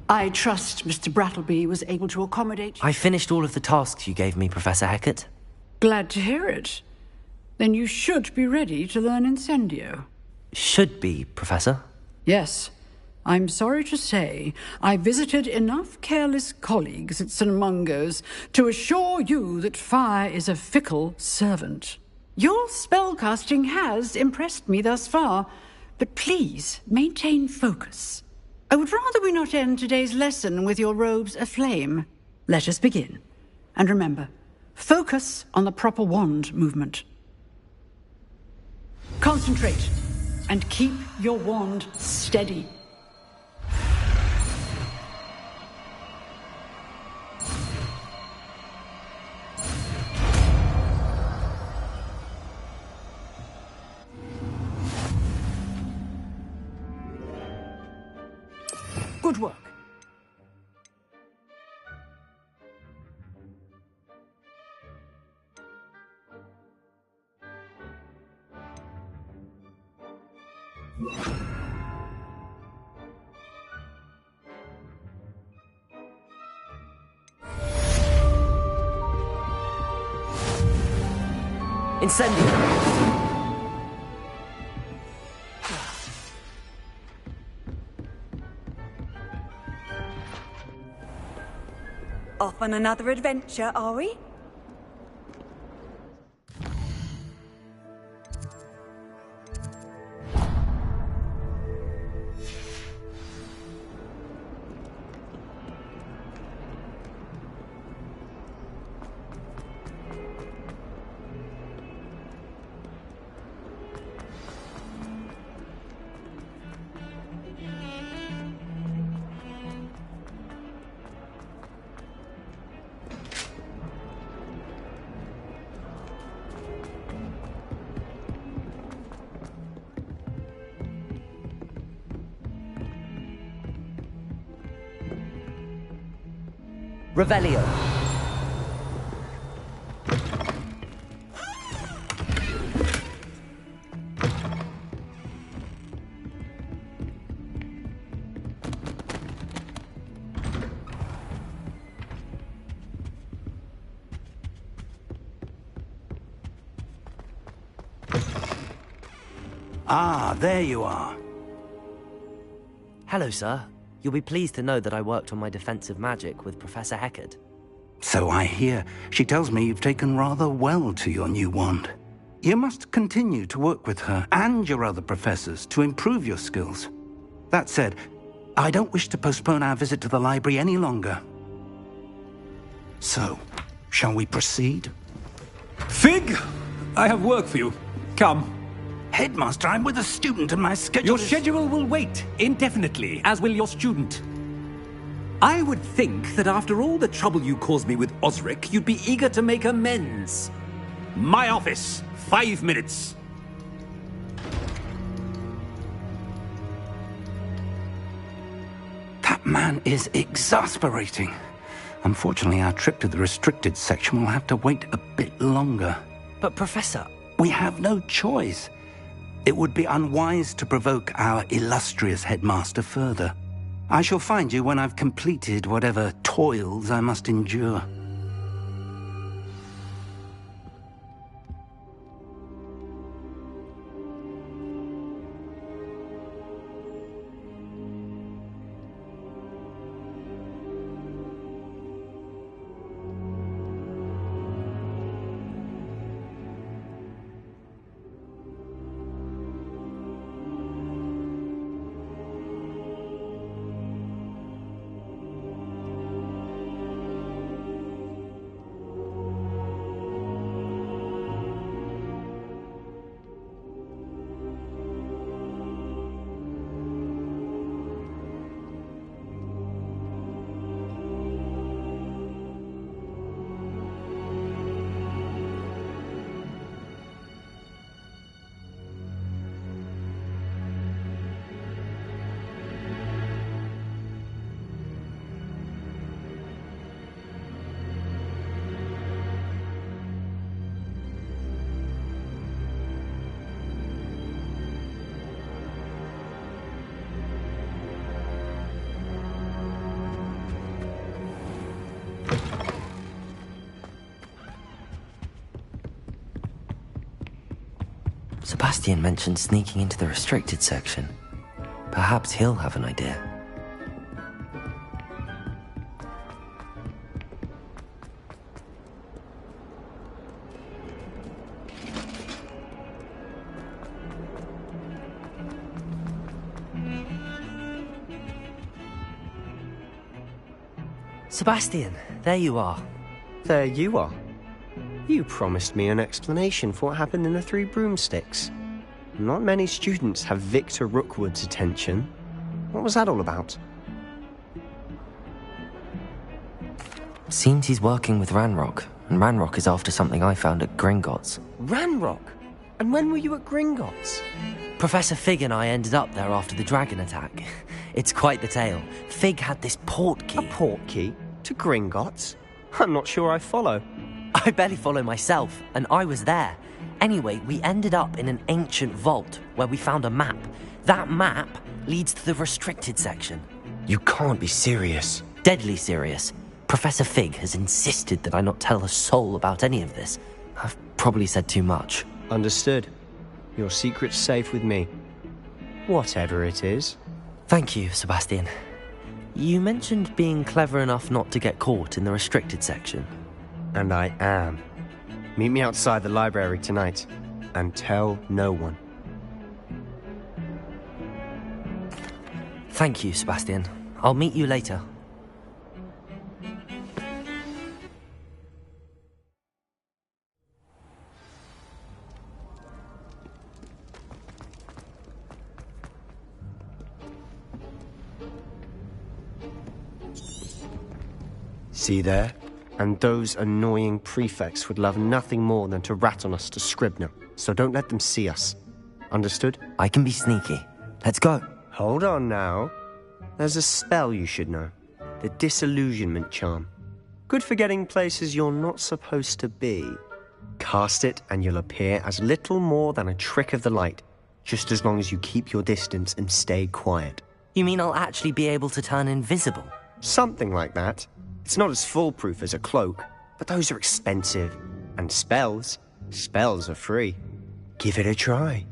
I trust Mr. Brattleby was able to accommodate you. I finished all of the tasks you gave me, Professor Hecat. Glad to hear it. Then you should be ready to learn Incendio. Should be, Professor. Yes. I'm sorry to say, I visited enough careless colleagues at St. Mungo's to assure you that fire is a fickle servant. Your spellcasting has impressed me thus far, but please maintain focus. I would rather we not end today's lesson with your robes aflame. Let us begin. And remember, focus on the proper wand movement. Concentrate, and keep your wand steady. Good work. Incendio! Off on another adventure, are we? Revelio. Ah, there you are. Hello, sir. You'll be pleased to know that I worked on my defensive magic with Professor Heckard. So I hear. She tells me you've taken rather well to your new wand. You must continue to work with her and your other professors to improve your skills. That said, I don't wish to postpone our visit to the library any longer. So, shall we proceed? Fig! I have work for you. Come. Headmaster, I'm with a student and my schedule Your schedule will wait indefinitely, as will your student. I would think that after all the trouble you caused me with Osric, you'd be eager to make amends. My office, 5 minutes. That man is exasperating. Unfortunately, our trip to the restricted section will have to wait a bit longer. But, Professor... We have no choice. It would be unwise to provoke our illustrious headmaster further. I shall find you when I've completed whatever toils I must endure. Sebastian mentioned sneaking into the restricted section. Perhaps he'll have an idea. Sebastian, there you are. There you are. You promised me an explanation for what happened in the Three Broomsticks. Not many students have Victor Rookwood's attention. What was that all about? Seems he's working with Ranrock, and Ranrock is after something I found at Gringotts. Ranrock? And when were you at Gringotts? Professor Fig and I ended up there after the dragon attack. It's quite the tale. Fig had this port key. A port key? To Gringotts? I'm not sure I follow. I barely follow myself, and I was there. Anyway, we ended up in an ancient vault where we found a map. That map leads to the restricted section. You can't be serious. Deadly serious. Professor Fig has insisted that I not tell a soul about any of this. I've probably said too much. Understood. Your secret's safe with me. Whatever it is. Thank you, Sebastian. You mentioned being clever enough not to get caught in the restricted section. And I am. Meet me outside the library tonight, and tell no one. Thank you, Sebastian. I'll meet you later. See there? And those annoying prefects would love nothing more than to rat on us to Scribner, so don't let them see us. Understood? I can be sneaky. Let's go. Hold on now. There's a spell you should know. The Disillusionment Charm. Good for getting places you're not supposed to be. Cast it and you'll appear as little more than a trick of the light, just as long as you keep your distance and stay quiet. You mean I'll actually be able to turn invisible? Something like that. It's not as foolproof as a cloak, but those are expensive. And spells are free. Give it a try.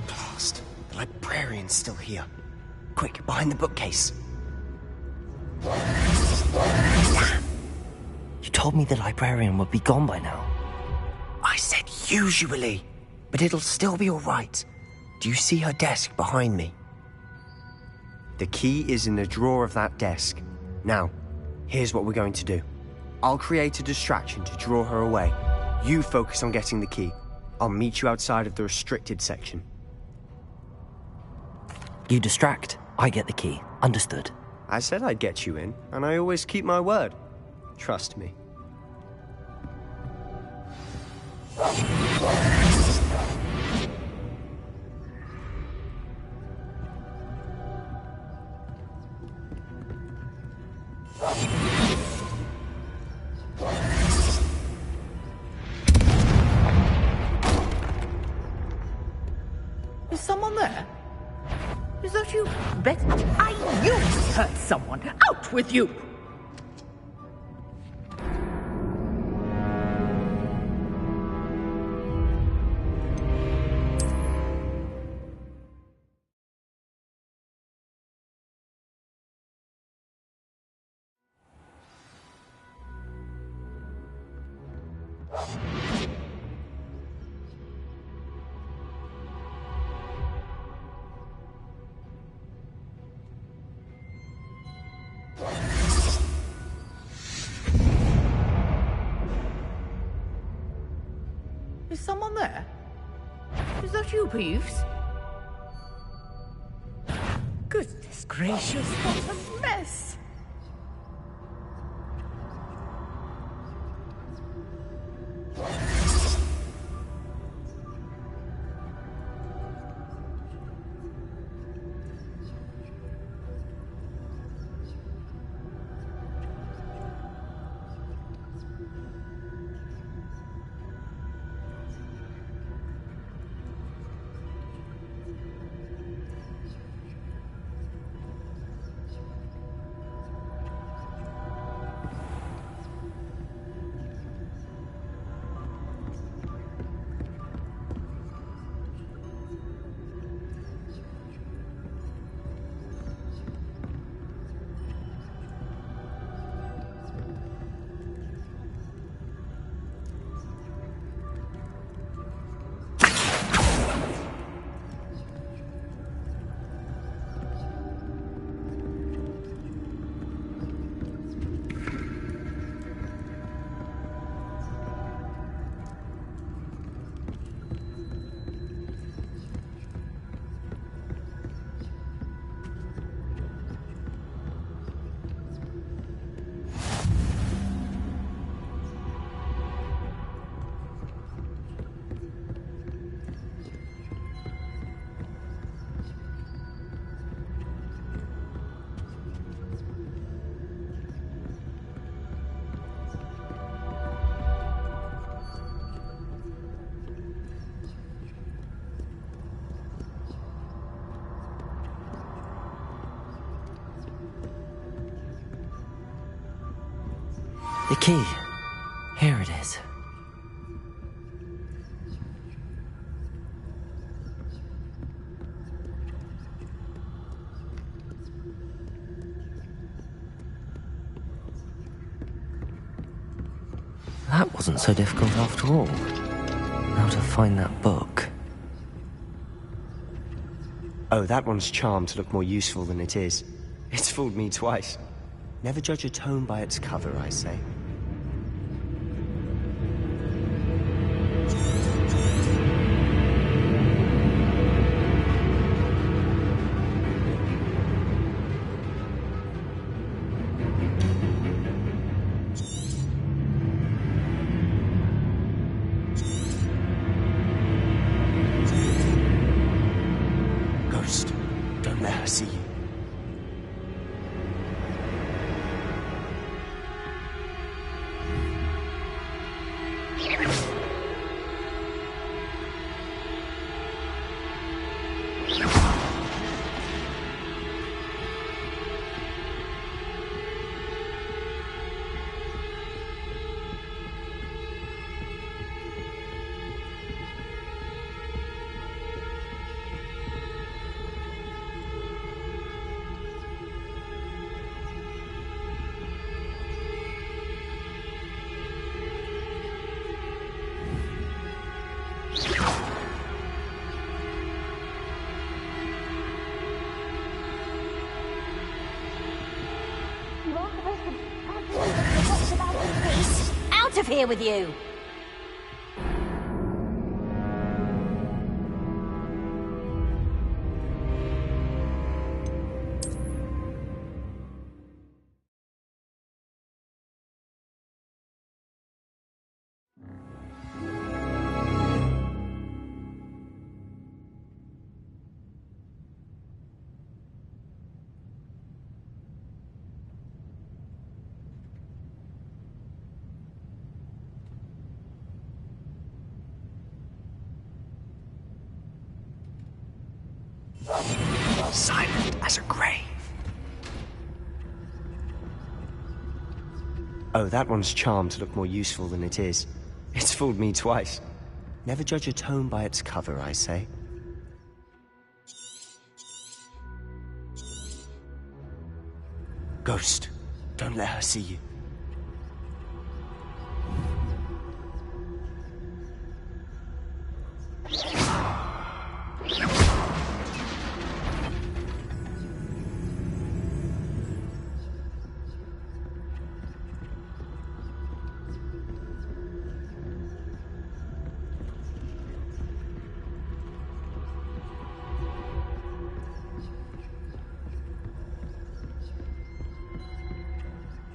Blast. The librarian's still here. Quick, behind the bookcase. Damn. You told me the librarian would be gone by now. I said usually, but it'll still be all right. Do you see her desk behind me? The key is in the drawer of that desk. Now, here's what we're going to do. I'll create a distraction to draw her away. You focus on getting the key. I'll meet you outside of the restricted section. You distract, I get the key. Understood. I said I'd get you in, and I always keep my word. Trust me. Is someone there? Is that you? Bet I knew you hurt someone. Out with you! Is someone there? Is that you, Peeves? Goodness gracious, what a mess! The key. Here it is. That wasn't so difficult after all. Now to find that book. Oh, that one's charmed to look more useful than it is. It's fooled me twice. Never judge a tome by its cover, I say. Ghost, don't let her see you. Out of here with you! Silent as a grave. Oh, that one's charmed to look more useful than it is. It's fooled me twice. Never judge a tome by its cover, I say. Ghost, don't let her see you.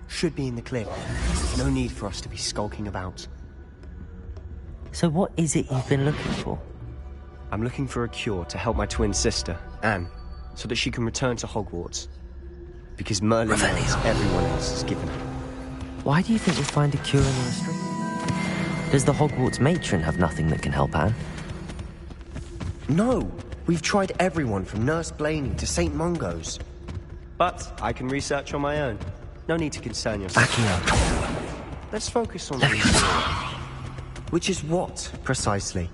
Should be in the clear. No need for us to be skulking about. So what is it you've been looking for? I'm looking for a cure to help my twin sister, Anne, so that she can return to Hogwarts. Because Merlin knows everyone else is given her. Why do you think we'll find a cure in the restrict? Does the Hogwarts matron have nothing that can help Anne? No! We've tried everyone from Nurse Blaney to St. Mungo's. But I can research on my own. No need to concern yourself. Accio. Let's focus on the cure. Which is what, precisely?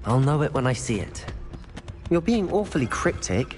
I'll know it when I see it. You're being awfully cryptic.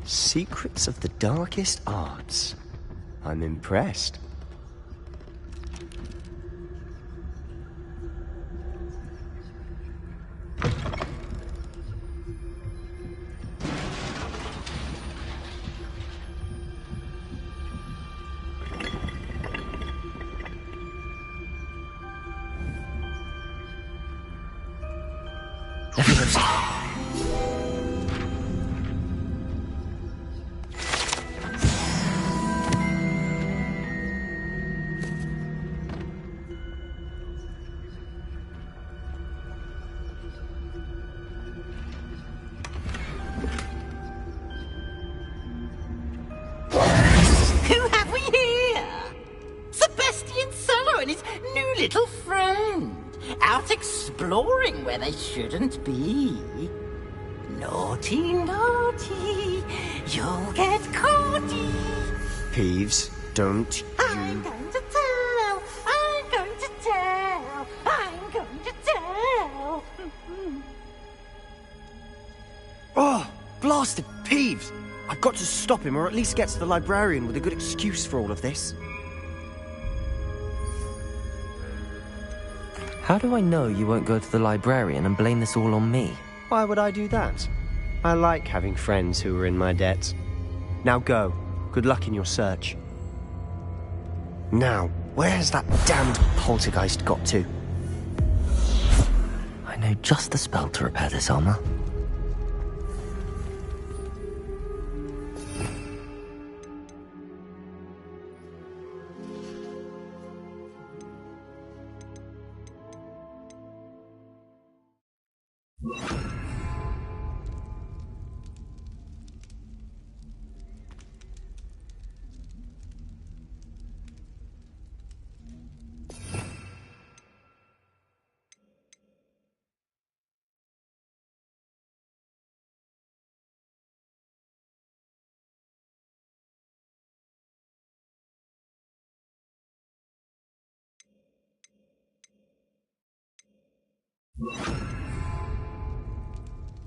Secrets of the darkest arts. I'm impressed. Leviosa. Who have we here? Sebastian Sallow and his new little friend. Out exploring where they shouldn't be. Naughty, naughty. You'll get caughty. Peeves, don't I'm going to tell. I'm going to tell. I'm going to tell. Oh, blasted Peeves! I've got to stop him, or at least get to the librarian with a good excuse for all of this. How do I know you won't go to the librarian and blame this all on me? Why would I do that? I like having friends who are in my debt. Now go. Good luck in your search. Now, where's that damned poltergeist got to? I know just the spell to repair this armor.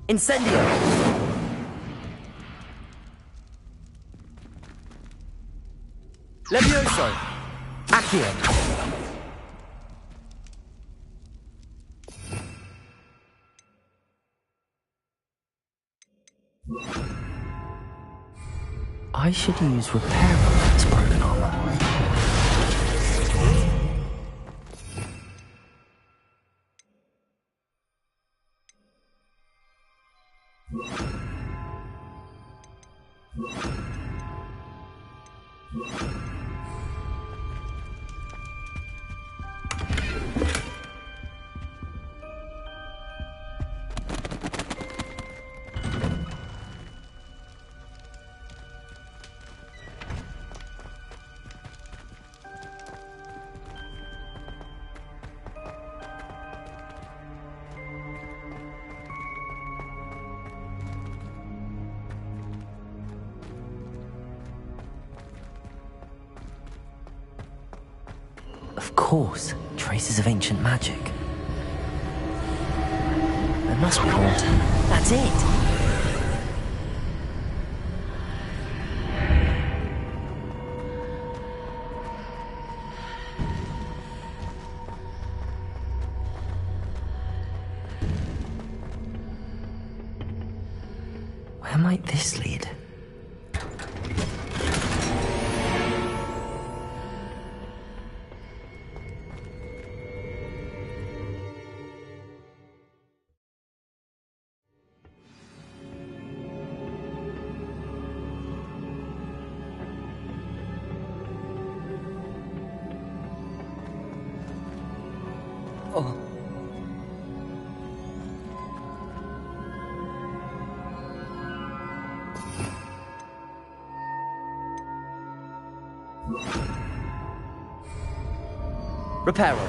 Incendio! Levioso! Accio! I should use repair on this broken armor. Of course, traces of ancient magic. There must be more to... That's it! Where might this lead? Oh. Reparo.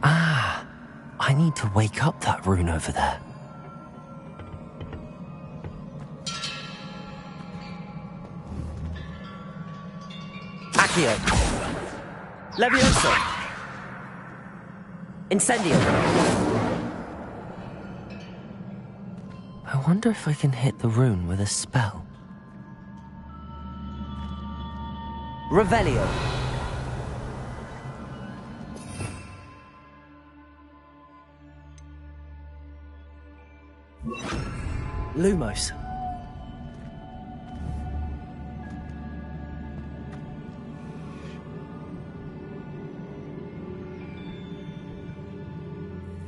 Ah, I need to wake up that rune over there. Accio. Levioso. Incendio. I wonder if I can hit the rune with a spell. Revelio. Lumos.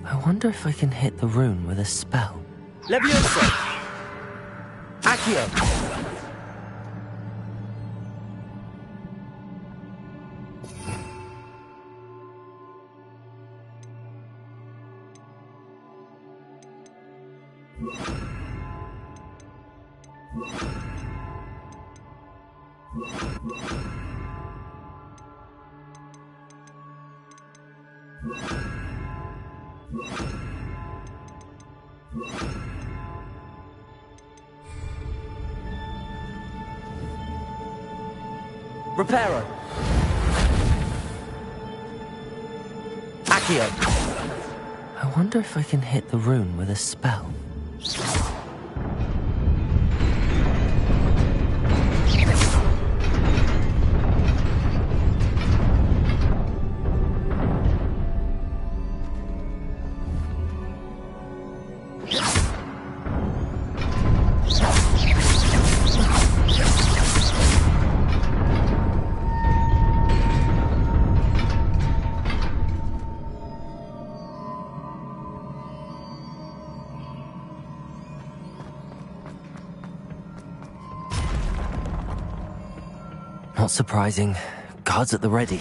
I wonder if I can hit the rune with a spell. Leviosa! Accio! Reparo! Accio! I wonder if I can hit the rune with a spell. Not surprising. Guards at the ready.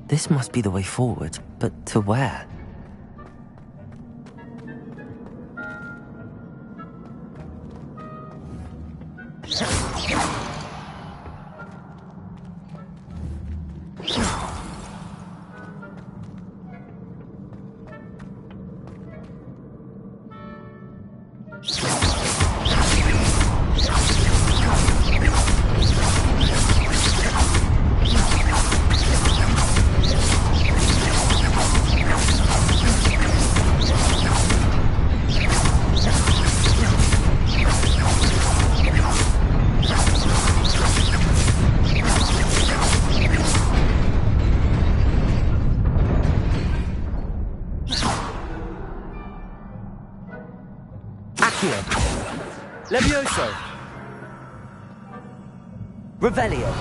This must be the way forward, but to where? Levioso! Revelio!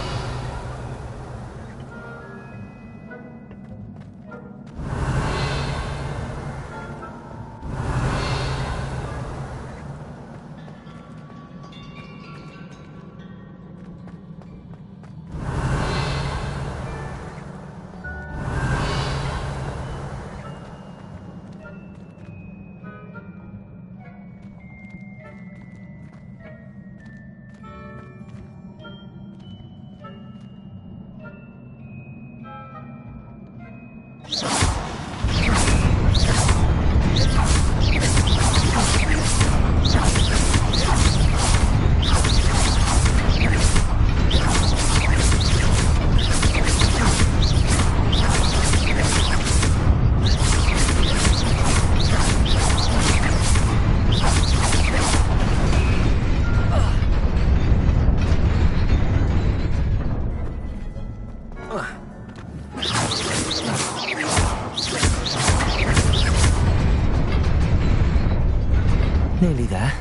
Nearly there.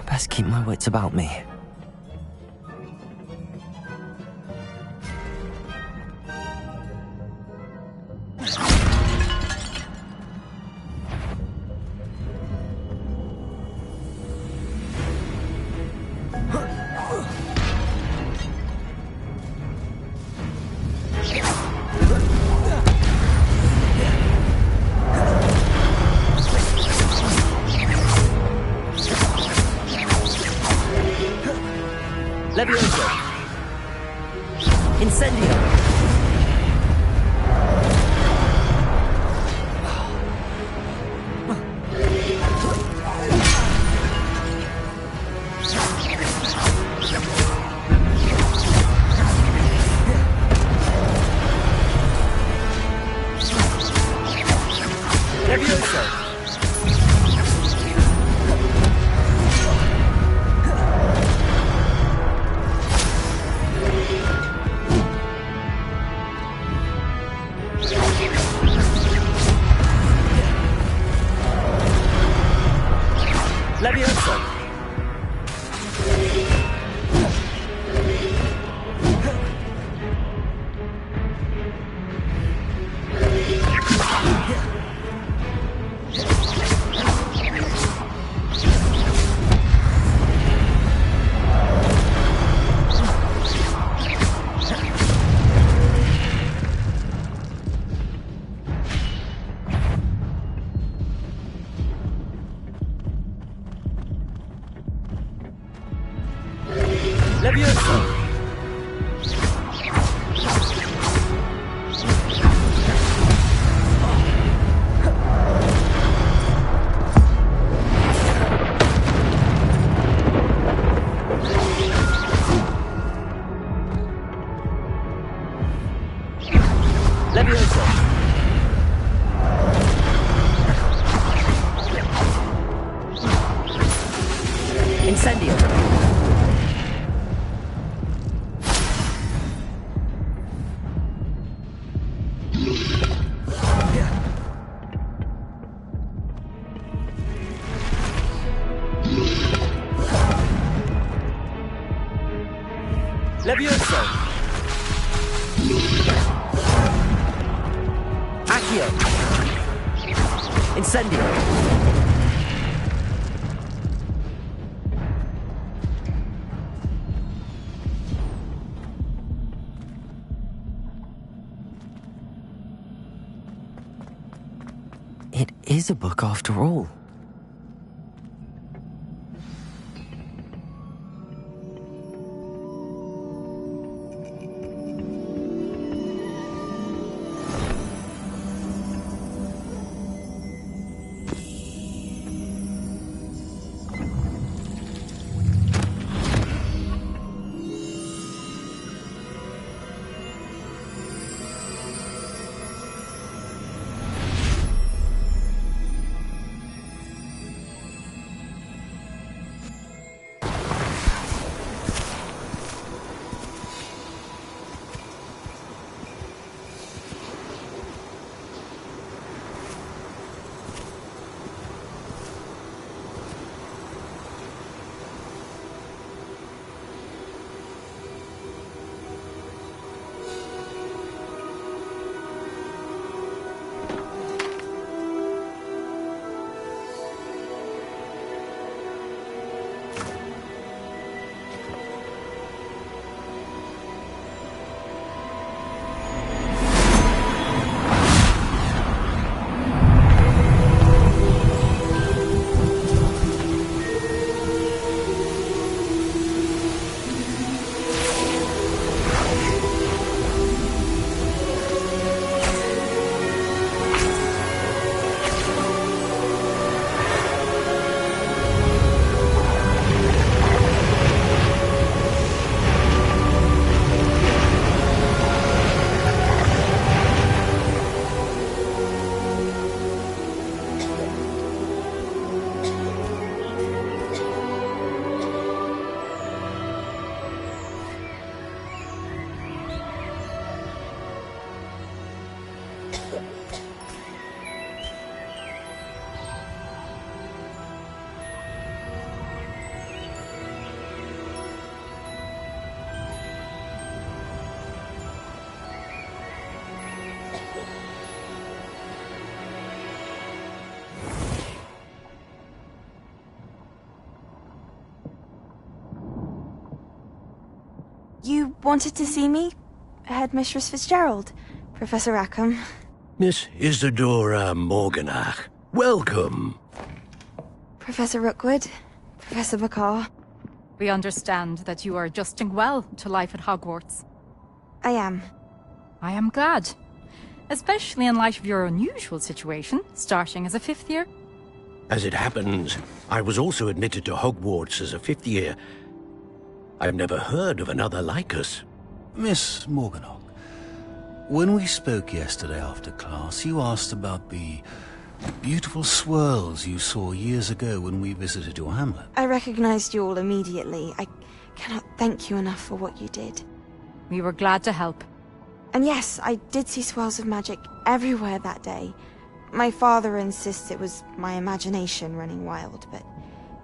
Best keep my wits about me. Levioso! Incendio! Levioso! Levioso! Levioso! Levioso! Incendio! Levioso! Accio! Incendio! It is a book after all. You wanted to see me? Headmistress Fitzgerald, Professor Rackham. Miss Isadora Morganach, welcome. Professor Rookwood, Professor Bakar. We understand that you are adjusting well to life at Hogwarts. I am. I am glad. Especially in light of your unusual situation, starting as a 5th year. As it happens, I was also admitted to Hogwarts as a 5th year. I've never heard of another like us. Miss Morganach, when we spoke yesterday after class, you asked about the beautiful swirls you saw years ago when we visited your hamlet. I recognized you all immediately. I cannot thank you enough for what you did. We were glad to help. And yes, I did see swirls of magic everywhere that day. My father insists it was my imagination running wild, but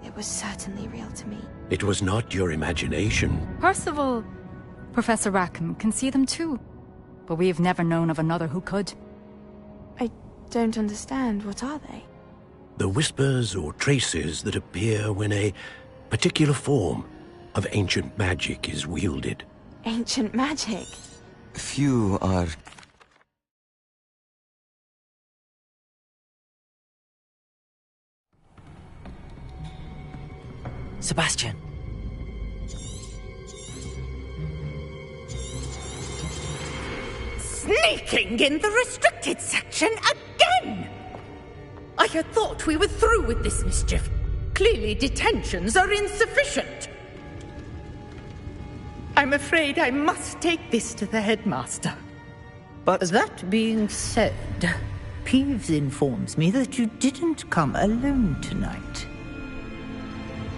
it was certainly real to me. It was not your imagination. Percival, Professor Rackham can see them too. But we have never known of another who could. I don't understand. What are they? The whispers or traces that appear when a particular form of ancient magic is wielded. Ancient magic? Few are... Sebastian. Sneaking in the restricted section again! I had thought we were through with this mischief. Clearly detentions are insufficient. I'm afraid I must take this to the headmaster. But that being said, Peeves informs me that you didn't come alone tonight.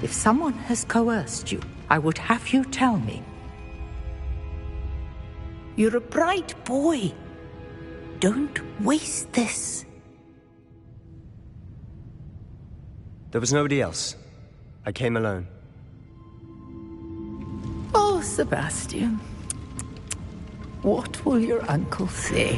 If someone has coerced you, I would have you tell me. You're a bright boy. Don't waste this. There was nobody else. I came alone. Oh, Sebastian. What will your uncle say?